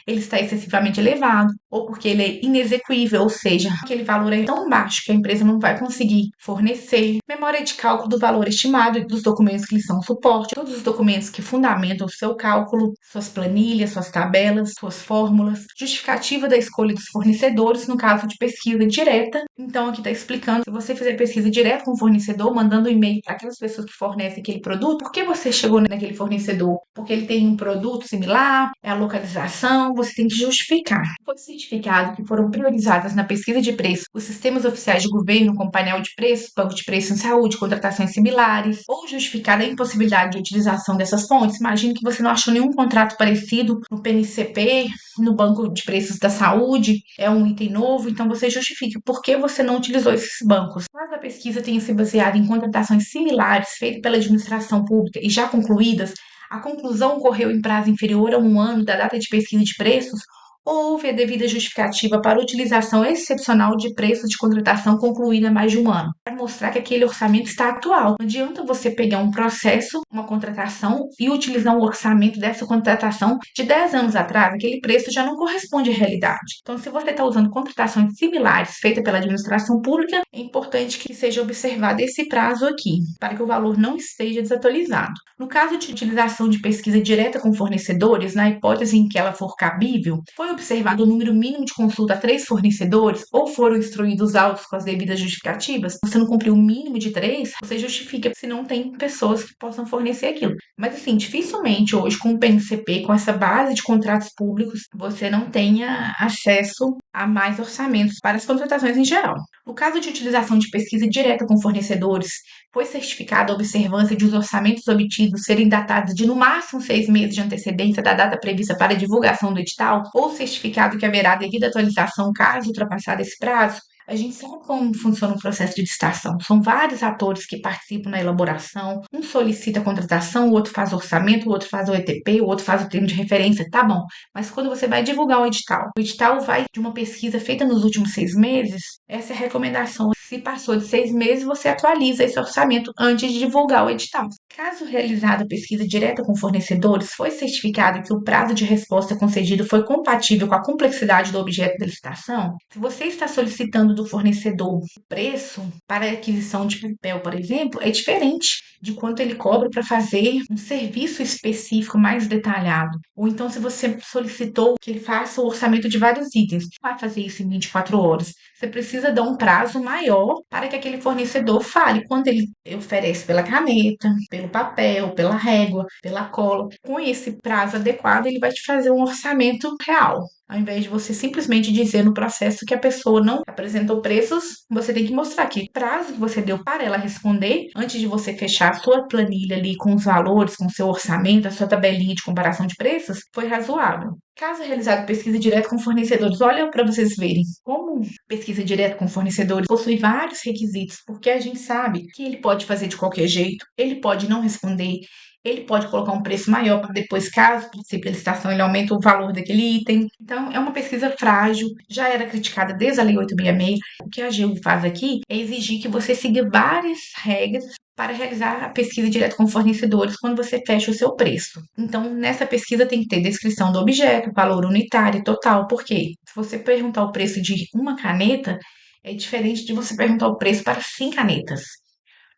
ele está excessivamente elevado ou porque ele é inexequível, ou seja, aquele valor é tão baixo que a empresa não vai conseguir fornecer. Memória de cálculo do valor estimado e dos documentos que lhe são suporte, todos os documentos que fundamentam o seu cálculo, suas planilhas, suas tabelas, suas fórmulas, justificativa da escolha dos fornecedores no caso de pesquisa direta. Então aqui está explicando, se você fizer pesquisa direta com o fornecedor, mandando um e-mail para aquelas pessoas que fornecem aquele produto, por que você chegou naquele fornecedor? Porque ele tem um produto similar, é a localização, você tem que justificar. Foi certificado que foram priorizadas na pesquisa de preço os sistemas oficiais de governo com painel de preços, banco de preço em saúde, contratações similares, ou justificada a impossibilidade de utilização dessas fontes. Imagine que você não achou nenhum contrato parecido no PNCP, no banco de preços da saúde, é um item novo, então você justifica por que você não utilizou esses bancos. Caso a pesquisa tenha se baseado em contratações similares feitas pela administração pública e já concluídas, a conclusão ocorreu em prazo inferior a 1 ano da data de pesquisa de preços, ou houve a devida justificativa para a utilização excepcional de preços de contratação concluída há mais de 1 ano, para mostrar que aquele orçamento está atual. Não adianta você pegar um processo, uma contratação, e utilizar um orçamento dessa contratação de 10 anos atrás, aquele preço já não corresponde à realidade. Então, se você está usando contratações similares feitas pela administração pública, é importante que seja observado esse prazo aqui, para que o valor não esteja desatualizado. No caso de utilização de pesquisa direta com fornecedores, na hipótese em que ela for cabível, foi observado o número mínimo de consulta a 3 fornecedores ou foram instruídos autos com as devidas justificativas? Você não cumpriu o mínimo de 3, você justifica se não tem pessoas que possam fornecer aquilo. Mas assim, dificilmente hoje com o PNCP, com essa base de contratos públicos, você não tenha acesso a mais orçamentos para as contratações em geral. No caso de utilização de pesquisa direta com fornecedores, foi certificada a observância de os orçamentos obtidos serem datados de no máximo 6 meses de antecedência da data prevista para a divulgação do edital, ou certificado que haverá devida atualização caso ultrapassado esse prazo. A gente sabe como funciona o processo de licitação. São vários atores que participam na elaboração. Um solicita a contratação, o outro faz o orçamento, o outro faz o ETP, o outro faz o termo de referência. Tá bom. Mas quando você vai divulgar o edital vai de uma pesquisa feita nos últimos 6 meses. Essa é a recomendação. Se passou de 6 meses, você atualiza esse orçamento antes de divulgar o edital. Caso realizada a pesquisa direta com fornecedores, foi certificado que o prazo de resposta concedido foi compatível com a complexidade do objeto da licitação. Se você está solicitando do fornecedor preço para a aquisição de papel, por exemplo, é diferente de quanto ele cobra para fazer um serviço específico mais detalhado. Ou então, se você solicitou que ele faça o orçamento de vários itens, vai fazer isso em 24 horas. Você precisa dar um prazo maior para que aquele fornecedor fale quanto ele oferece pela caneta, pelo papel, pela régua, pela cola. Com esse prazo adequado, ele vai te fazer um orçamento real. Ao invés de você simplesmente dizer no processo que a pessoa não apresentou preços, você tem que mostrar que o prazo que você deu para ela responder, antes de você fechar a sua planilha ali com os valores, com o seu orçamento, a sua tabelinha de comparação de preços, foi razoável. Caso realizado pesquisa direta com fornecedores, olha para vocês verem como pesquisa direta com fornecedores possui vários requisitos, porque a gente sabe que ele pode fazer de qualquer jeito, ele pode não responder, ele pode colocar um preço maior para depois, caso participe da licitação, ele aumenta o valor daquele item. Então, é uma pesquisa frágil, já era criticada desde a Lei 866. O que a AGU faz aqui é exigir que você siga várias regras para realizar a pesquisa direto com fornecedores quando você fecha o seu preço. Então, nessa pesquisa tem que ter descrição do objeto, valor unitário, total. Por quê? Se você perguntar o preço de uma caneta, é diferente de você perguntar o preço para 100 canetas.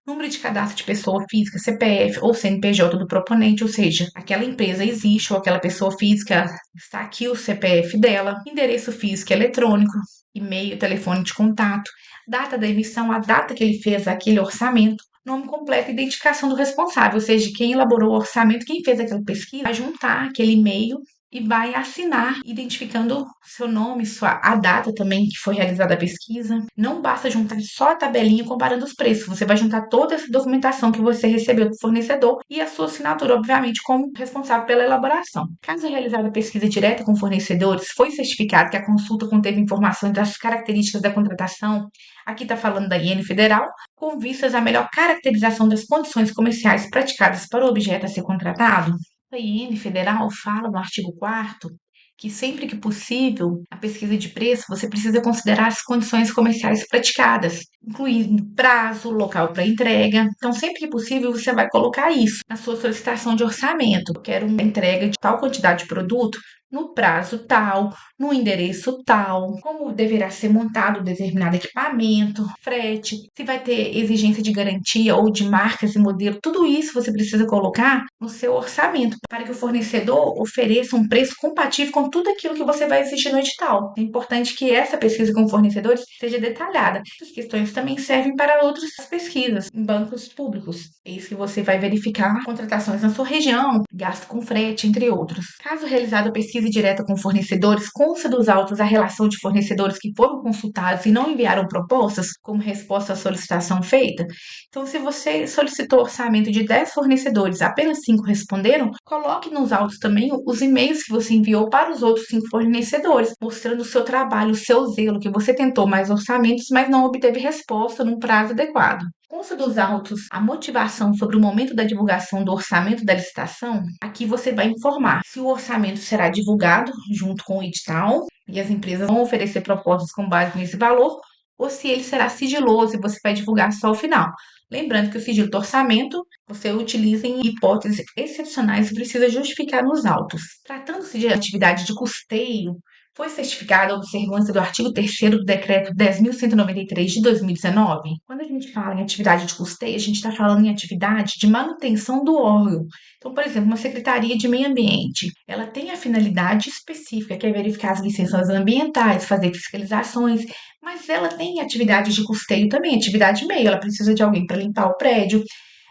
Número de cadastro de pessoa física, CPF ou CNPJ do proponente, ou seja, aquela empresa existe ou aquela pessoa física, está aqui o CPF dela, endereço físico e eletrônico, e-mail, telefone de contato, data da emissão, a data que ele fez aquele orçamento, nome completo e identificação do responsável, ou seja, quem elaborou o orçamento, quem fez aquela pesquisa, vai juntar aquele e-mail e vai assinar, identificando seu nome, a data também que foi realizada a pesquisa. Não basta juntar só a tabelinha comparando os preços, você vai juntar toda essa documentação que você recebeu do fornecedor e a sua assinatura, obviamente, como responsável pela elaboração. Caso realizada a pesquisa direta com fornecedores, foi certificado que a consulta conteve informações das características da contratação, aqui está falando da IN Federal, com vistas à melhor caracterização das condições comerciais praticadas para o objeto a ser contratado. A IN Federal fala no artigo 4º que sempre que possível, a pesquisa de preço, você precisa considerar as condições comerciais praticadas, incluindo prazo, local para entrega. Então, sempre que possível, você vai colocar isso na sua solicitação de orçamento. Eu quero uma entrega de tal quantidade de produto no prazo tal, no endereço tal, como deverá ser montado determinado equipamento, frete, se vai ter exigência de garantia ou de marcas e modelo, tudo isso você precisa colocar no seu orçamento para que o fornecedor ofereça um preço compatível com tudo aquilo que você vai exigir no edital. É importante que essa pesquisa com fornecedores seja detalhada. Essas questões também servem para outras pesquisas em bancos públicos. É isso que você vai verificar contratações na sua região, gasto com frete, entre outros. Caso realizada a pesquisa direta com fornecedores, consta dos autos a relação de fornecedores que foram consultados e não enviaram propostas como resposta à solicitação feita. Então, se você solicitou orçamento de 10 fornecedores, apenas 5 responderam, coloque nos autos também os e-mails que você enviou para os outros 5 fornecedores, mostrando o seu trabalho, o seu zelo, que você tentou mais orçamentos, mas não obteve resposta num prazo adequado. Consta dos autos a motivação sobre o momento da divulgação do orçamento da licitação. Aqui você vai informar se o orçamento será divulgado junto com o edital e as empresas vão oferecer propostas com base nesse valor, ou se ele será sigiloso e você vai divulgar só ao final. Lembrando que o sigilo do orçamento você utiliza em hipóteses excepcionais e precisa justificar nos autos. Tratando-se de atividade de custeio, foi certificada a observância do artigo 3º do Decreto 10.193 de 2019. Quando a gente fala em atividade de custeio, a gente está falando em atividade de manutenção do órgão. Então, por exemplo, uma Secretaria de Meio Ambiente, ela tem a finalidade específica, que é verificar as licenças ambientais, fazer fiscalizações, mas ela tem atividade de custeio também, atividade meio, ela precisa de alguém para limpar o prédio,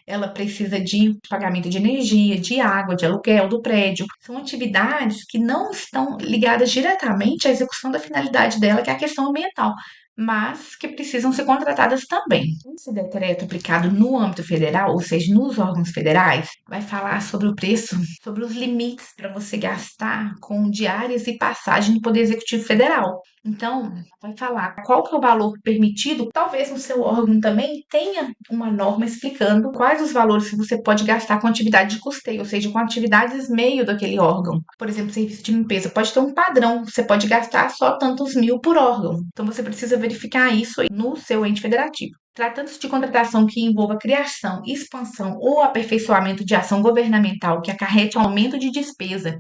ela precisa de pagamento de energia, de água, de aluguel do prédio. São atividades que não estão ligadas diretamente à execução da finalidade dela, que é a questão ambiental, mas que precisam ser contratadas também. Esse decreto aplicado no âmbito federal, ou seja, nos órgãos federais, vai falar sobre o preço, sobre os limites para você gastar com diárias e passagem no Poder Executivo Federal. Então, vai falar qual que é o valor permitido. Talvez no seu órgão também tenha uma norma explicando quais os valores que você pode gastar com atividade de custeio, ou seja, com atividades meio daquele órgão. Por exemplo, serviço de limpeza pode ter um padrão, você pode gastar só tantos mil por órgão. Então, você precisa verificar isso no seu ente federativo. Tratando-se de contratação que envolva criação, expansão ou aperfeiçoamento de ação governamental que acarrete aumento de despesa,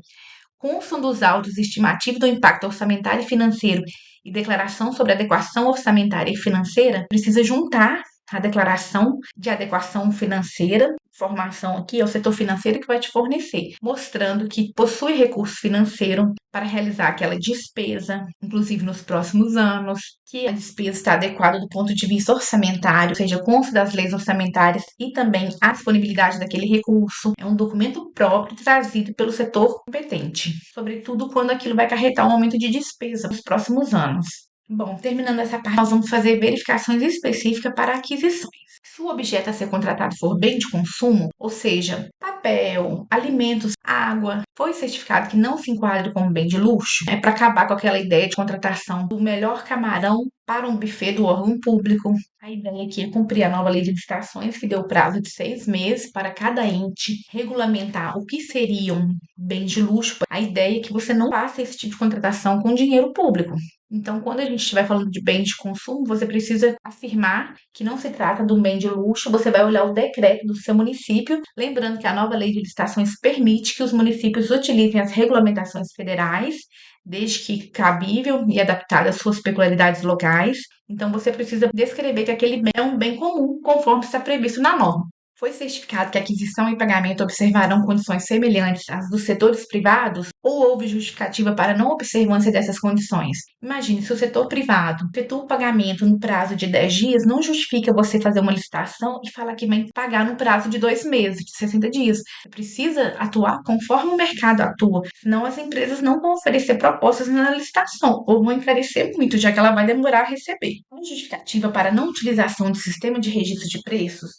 constam dos autos estimativa do impacto orçamentário e financeiro e declaração sobre adequação orçamentária e financeira, precisa juntar a declaração de adequação financeira, informação aqui é o setor financeiro que vai te fornecer, mostrando que possui recurso financeiro para realizar aquela despesa, inclusive nos próximos anos, que a despesa está adequada do ponto de vista orçamentário, ou seja, consta das leis orçamentárias e também a disponibilidade daquele recurso. É um documento próprio trazido pelo setor competente, sobretudo quando aquilo vai acarretar um aumento de despesa nos próximos anos. Bom, terminando essa parte, nós vamos fazer verificações específicas para aquisições. Se o objeto a ser contratado for bem de consumo, ou seja, papel, alimentos, água, foi certificado que não se enquadra como bem de luxo, é para acabar com aquela ideia de contratação do melhor camarão para um buffet do órgão público. A ideia aqui é cumprir a nova lei de licitações, que deu prazo de 6 meses para cada ente regulamentar o que seria um bem de luxo. A ideia é que você não faça esse tipo de contratação com dinheiro público. Então, quando a gente estiver falando de bem de consumo, você precisa afirmar que não se trata de um bem de luxo, você vai olhar o decreto do seu município, lembrando que a nova lei de licitações permite que os municípios utilizem as regulamentações federais, desde que cabível e adaptada às suas peculiaridades locais. Então, você precisa descrever que aquele bem é um bem comum, conforme está previsto na norma. Foi certificado que a aquisição e pagamento observarão condições semelhantes às dos setores privados ou houve justificativa para não observância dessas condições? Imagine, se o setor privado efetua o pagamento no prazo de 10 dias, não justifica você fazer uma licitação e falar que vai pagar no prazo de 2 meses, de 60 dias. Você precisa atuar conforme o mercado atua, senão as empresas não vão oferecer propostas na licitação ou vão encarecer muito, já que ela vai demorar a receber. Uma justificativa para não utilização de sistema de registro de preços.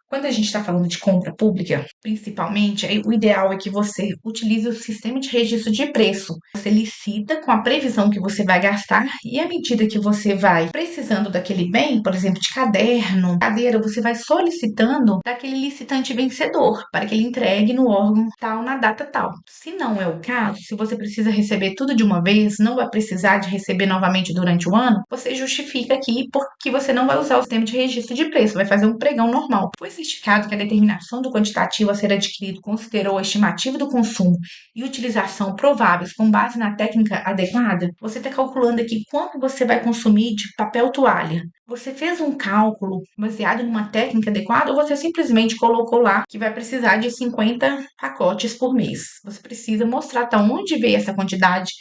Quando a gente está falando de compra pública, principalmente, o ideal é que você utilize o sistema de registro de preço. Você licita com a previsão que você vai gastar e à medida que você vai precisando daquele bem, por exemplo, de caderno, cadeira, você vai solicitando daquele licitante vencedor para que ele entregue no órgão tal na data tal. Se não é o caso, se você precisa receber tudo de uma vez, não vai precisar de receber novamente durante o ano, você justifica aqui porque você não vai usar o sistema de registro de preço, vai fazer um pregão normal. Foi certificado que a determinação do quantitativo a ser adquirido considerou a estimativa do consumo e utilização prováveis com base na técnica adequada, você está calculando aqui quanto você vai consumir de papel toalha. Você fez um cálculo baseado numa técnica adequada ou você simplesmente colocou lá que vai precisar de 50 pacotes por mês? Você precisa mostrar de onde veio essa quantidade,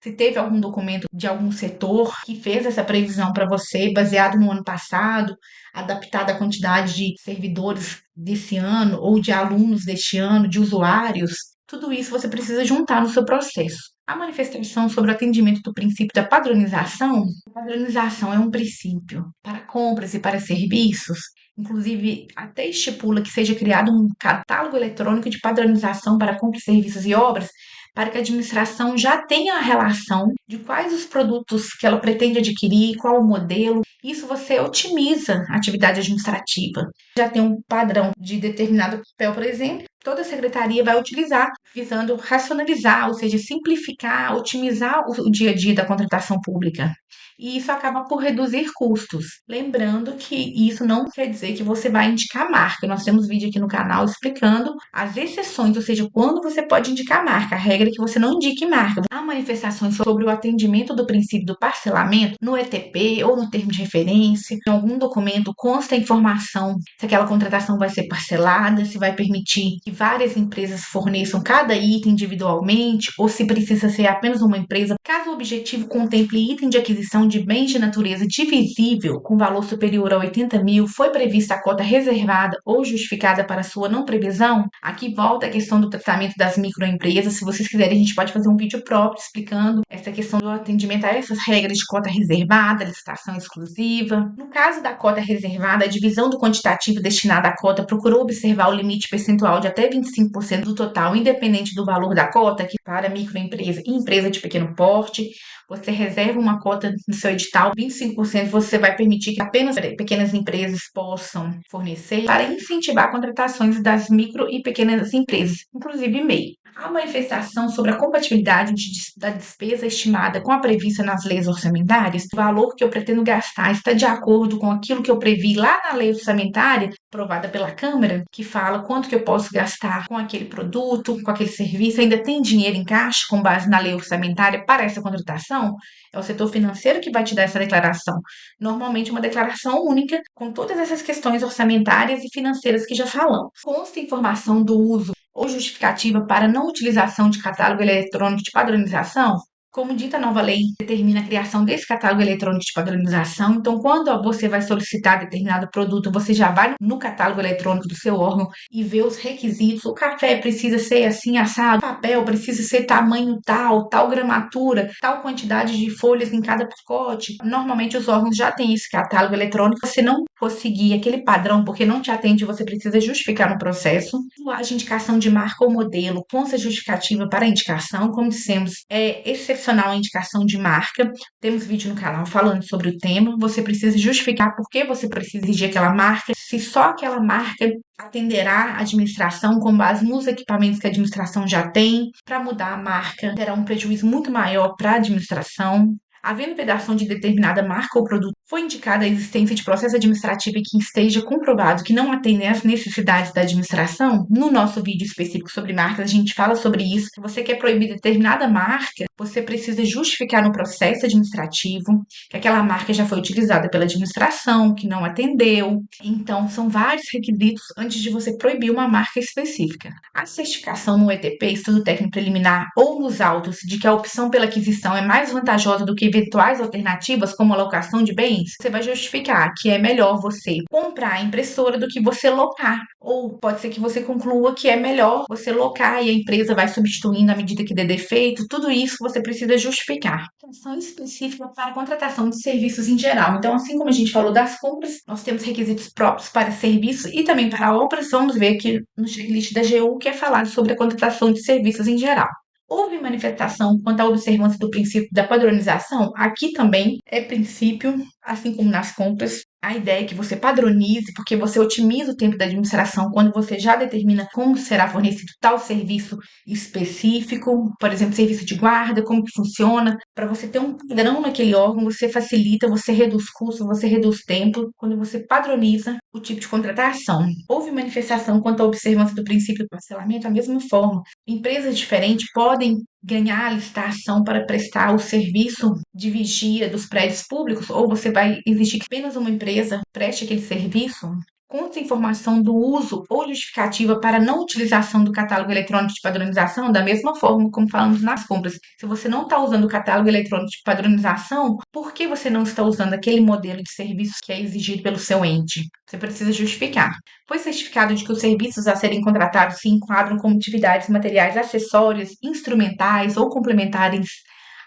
se teve algum documento de algum setor que fez essa previsão para você, baseado no ano passado, adaptada à quantidade de servidores desse ano, ou de alunos deste ano, de usuários. Tudo isso você precisa juntar no seu processo. A manifestação sobre o atendimento do princípio da padronização. A padronização é um princípio para compras e para serviços. Inclusive, até estipula que seja criado um catálogo eletrônico de padronização para compras, serviços e obras, para que a administração já tenha a relação de quais os produtos que ela pretende adquirir, qual o modelo. Isso você otimiza a atividade administrativa. Já tem um padrão de determinado papel, por exemplo, toda a secretaria vai utilizar, visando racionalizar, ou seja, simplificar, otimizar o dia a dia da contratação pública. E isso acaba por reduzir custos. Lembrando que isso não quer dizer que você vai indicar marca. Nós temos vídeo aqui no canal explicando as exceções, ou seja, quando você pode indicar marca. A regra é que você não indique marca. Há manifestações sobre o atendimento do princípio do parcelamento no ETP ou no termo de referência. Em algum documento consta a informação se aquela contratação vai ser parcelada, se vai permitir que várias empresas forneçam cada item individualmente ou se precisa ser apenas uma empresa. Caso o objetivo contemple item de aquisição de bens de natureza divisível com valor superior a 80 mil, foi prevista a cota reservada ou justificada para sua não previsão? Aqui volta a questão do tratamento das microempresas. Se vocês quiserem, a gente pode fazer um vídeo próprio explicando essa questão do atendimento a essas regras de cota reservada, licitação exclusiva. No caso da cota reservada, a divisão do quantitativo destinado à cota procurou observar o limite percentual de até 25% do total, independente do valor da cota, que para microempresa e empresa de pequeno porte, você reserva uma cota no seu edital, 25% você vai permitir que apenas pequenas empresas possam fornecer para incentivar contratações das micro e pequenas empresas, inclusive MEI. A manifestação sobre a compatibilidade da despesa estimada com a prevista nas leis orçamentárias, o valor que eu pretendo gastar está de acordo com aquilo que eu previ lá na lei orçamentária, aprovada pela Câmara, que fala quanto que eu posso gastar com aquele produto, com aquele serviço, ainda tem dinheiro em caixa com base na lei orçamentária para essa contratação? É o setor financeiro que vai te dar essa declaração. Normalmente uma declaração única com todas essas questões orçamentárias e financeiras que já falamos. Consta informação do uso ou justificativa para não utilização de catálogo eletrônico de padronização? Como dita a nova lei determina a criação desse catálogo eletrônico de padronização, então quando você vai solicitar determinado produto, você já vai no catálogo eletrônico do seu órgão e vê os requisitos. O café precisa ser assim assado, o papel precisa ser tamanho tal, tal gramatura, tal quantidade de folhas em cada pacote. Normalmente os órgãos já têm esse catálogo eletrônico. Se não conseguir aquele padrão porque não te atende, você precisa justificar no processo. A indicação de marca ou modelo, consta justificativa para a indicação, como dissemos, é excepcional a indicação de marca. Temos vídeo no canal falando sobre o tema. Você precisa justificar por que você precisa exigir aquela marca, se só aquela marca atenderá a administração com base nos equipamentos que a administração já tem. Para mudar a marca, terá um prejuízo muito maior para a administração. Havendo vedação de determinada marca ou produto Foi indicada a existência de processo administrativo que esteja comprovado que não atendem às necessidades da administração? No nosso vídeo específico sobre marcas, a gente fala sobre isso. Se você quer proibir determinada marca, você precisa justificar no processo administrativo que aquela marca já foi utilizada pela administração, que não atendeu. Então, são vários requisitos antes de você proibir uma marca específica. A certificação no ETP, Estudo Técnico Preliminar, ou nos autos de que a opção pela aquisição é mais vantajosa do que eventuais alternativas, como a locação de bens, você vai justificar que é melhor você comprar a impressora do que você locar. Ou pode ser que você conclua que é melhor você locar e a empresa vai substituindo à medida que dê defeito. Tudo isso você precisa justificar. Atenção específica para a contratação de serviços em geral. Então, assim como a gente falou das compras, nós temos requisitos próprios para serviços e também para obras. Vamos ver aqui no checklist da AGU que é falado sobre a contratação de serviços em geral. Houve manifestação quanto à observância do princípio da padronização? Aqui também é princípio, assim como nas compras, a ideia é que você padronize, porque você otimiza o tempo da administração quando você já determina como será fornecido tal serviço específico, por exemplo, serviço de guarda, como que funciona. Para você ter um padrão naquele órgão, você facilita, você reduz custos, você reduz tempo, quando você padroniza o tipo de contratação. Houve manifestação quanto à observância do princípio do parcelamento, da mesma forma. Empresas diferentes podem ganhar a licitação para prestar o serviço de vigia dos prédios públicos, ou você vai exigir que apenas uma empresa preste aquele serviço? Consta informação do uso ou justificativa para não utilização do catálogo eletrônico de padronização, da mesma forma como falamos nas compras. Se você não está usando o catálogo eletrônico de padronização, por que você não está usando aquele modelo de serviço que é exigido pelo seu ente? Você precisa justificar. Foi certificado de que os serviços a serem contratados se enquadram como atividades materiais acessórias, instrumentais ou complementares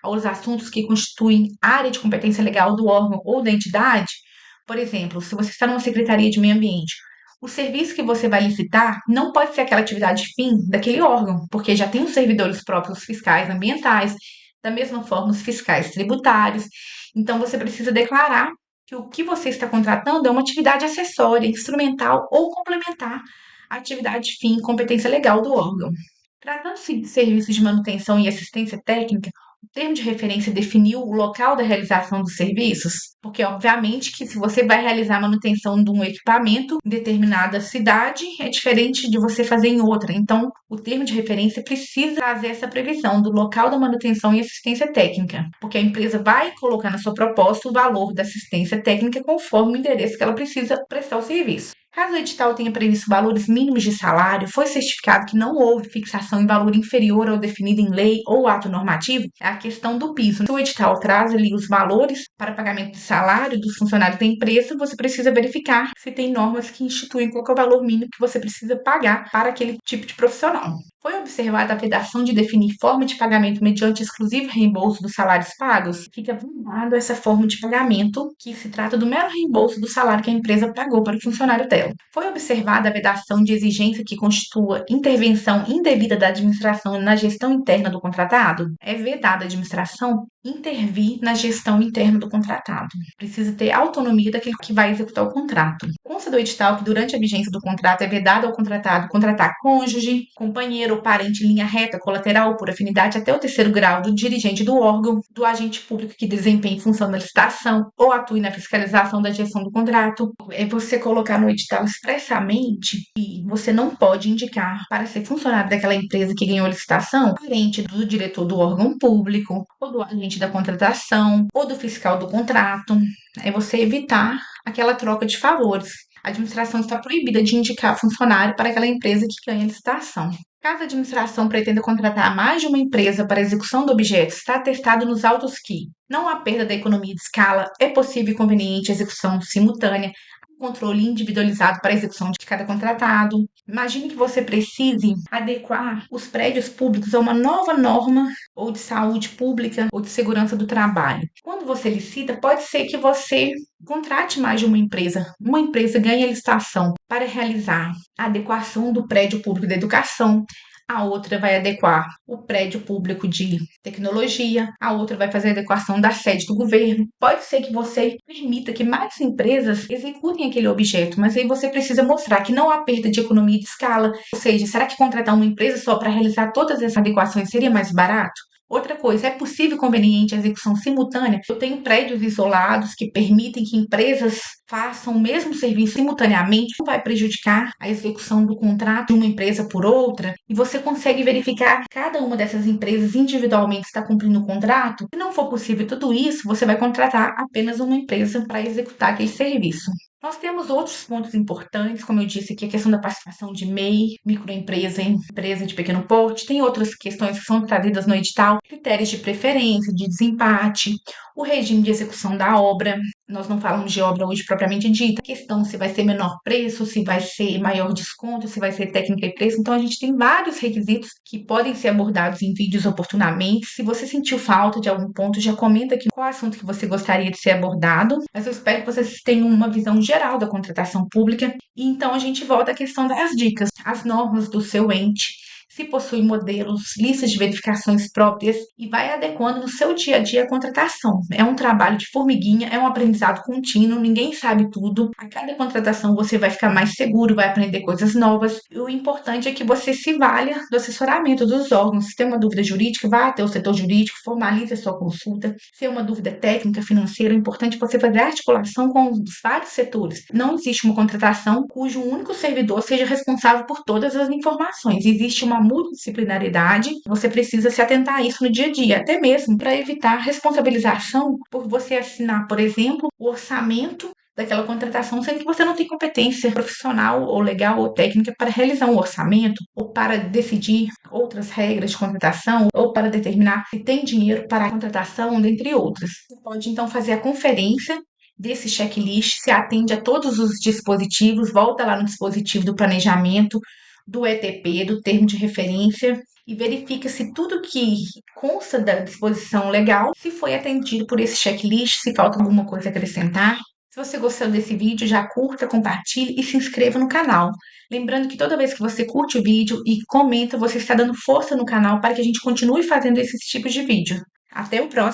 aos assuntos que constituem área de competência legal do órgão ou da entidade? Por exemplo, se você está numa secretaria de meio ambiente, o serviço que você vai licitar não pode ser aquela atividade fim daquele órgão, porque já tem os servidores próprios fiscais ambientais, da mesma forma os fiscais tributários. Então, você precisa declarar que o que você está contratando é uma atividade acessória, instrumental ou complementar à atividade fim, competência legal do órgão. Tratando-se de serviços de manutenção e assistência técnica, o termo de referência definiu o local da realização dos serviços? Porque, obviamente, que se você vai realizar a manutenção de um equipamento em determinada cidade, é diferente de você fazer em outra. Então, o termo de referência precisa trazer essa previsão do local da manutenção e assistência técnica, porque a empresa vai colocar na sua proposta o valor da assistência técnica conforme o endereço que ela precisa prestar o serviço. Caso o edital tenha previsto valores mínimos de salário, foi certificado que não houve fixação em valor inferior ao definido em lei ou ato normativo, é a questão do piso. Se o edital traz ali os valores para pagamento de salário dos funcionários da empresa, você precisa verificar se tem normas que instituem qual é o valor mínimo que você precisa pagar para aquele tipo de profissional. Foi observada a vedação de definir forma de pagamento mediante exclusivo reembolso dos salários pagos? Fica vedado essa forma de pagamento, que se trata do mero reembolso do salário que a empresa pagou para o funcionário dela. Foi observada a vedação de exigência que constitua intervenção indevida da administração na gestão interna do contratado? É vedada a administração intervir na gestão interna do contratado. Precisa ter autonomia daquele que vai executar o contrato. Consta do edital que durante a vigência do contrato é vedado ao contratado contratar cônjuge, companheiro ou parente em linha reta, colateral, por afinidade até o terceiro grau do dirigente do órgão, do agente público que desempenhe função da licitação ou atue na fiscalização da gestão do contrato. É você colocar no edital expressamente que você não pode indicar para ser funcionário daquela empresa que ganhou a licitação parente do diretor do órgão público ou do agente da contratação ou do fiscal do contrato. É você evitar aquela troca de favores. A administração está proibida de indicar funcionário para aquela empresa que ganha a licitação. Caso a administração pretenda contratar mais de uma empresa para a execução do objeto, está atestado nos autos que não há perda da economia de escala, é possível e conveniente a execução simultânea, controle individualizado para a execução de cada contratado. Imagine que você precise adequar os prédios públicos a uma nova norma ou de saúde pública ou de segurança do trabalho. Quando você licita, pode ser que você contrate mais de uma empresa. Uma empresa ganha licitação para realizar a adequação do prédio público da educação, a outra vai adequar o prédio público de tecnologia, a outra vai fazer a adequação da sede do governo. Pode ser que você permita que mais empresas executem aquele objeto, mas aí você precisa mostrar que não há perda de economia de escala. Ou seja, será que contratar uma empresa só para realizar todas essas adequações seria mais barato? Outra coisa, é possível e conveniente a execução simultânea? Eu tenho prédios isolados que permitem que empresas façam o mesmo serviço simultaneamente, não vai prejudicar a execução do contrato de uma empresa por outra, e você consegue verificar cada uma dessas empresas individualmente está cumprindo o contrato. Se não for possível tudo isso, você vai contratar apenas uma empresa para executar aquele serviço. Nós temos outros pontos importantes, como eu disse aqui, a questão da participação de MEI, microempresa, empresa de pequeno porte. Tem outras questões que são trazidas no edital, critérios de preferência, de desempate, o regime de execução da obra. Nós não falamos de obra hoje propriamente dita, a questão se vai ser menor preço, se vai ser maior desconto, se vai ser técnica e preço. Então, a gente tem vários requisitos que podem ser abordados em vídeos oportunamente. Se você sentiu falta de algum ponto, já comenta aqui qual assunto que você gostaria de ser abordado. Mas eu espero que vocês tenham uma visão geral da contratação pública. E então, a gente volta à questão das dicas. As normas do seu ente, se possui modelos, listas de verificações próprias e vai adequando no seu dia a dia a contratação. É um trabalho de formiguinha, é um aprendizado contínuo, ninguém sabe tudo. A cada contratação você vai ficar mais seguro, vai aprender coisas novas. E o importante é que você se valha do assessoramento dos órgãos. Se tem uma dúvida jurídica, vá até o setor jurídico, formalize a sua consulta. Se é uma dúvida técnica, financeira, é importante você fazer articulação com os vários setores. Não existe uma contratação cujo único servidor seja responsável por todas as informações. Existe uma multidisciplinaridade, você precisa se atentar a isso no dia a dia, até mesmo para evitar responsabilização por você assinar, por exemplo, o orçamento daquela contratação, sendo que você não tem competência profissional ou legal ou técnica para realizar um orçamento ou para decidir outras regras de contratação ou para determinar se tem dinheiro para a contratação, dentre outras. Você pode então fazer a conferência desse checklist, se atende a todos os dispositivos, volta lá no dispositivo do planejamento, do ETP, do termo de referência, e verifica se tudo que consta da disposição legal, se foi atendido por esse checklist, se falta alguma coisa a acrescentar. Se você gostou desse vídeo, já curta, compartilhe e se inscreva no canal. Lembrando que toda vez que você curte o vídeo e comenta, você está dando força no canal para que a gente continue fazendo esses tipos de vídeo. Até o próximo!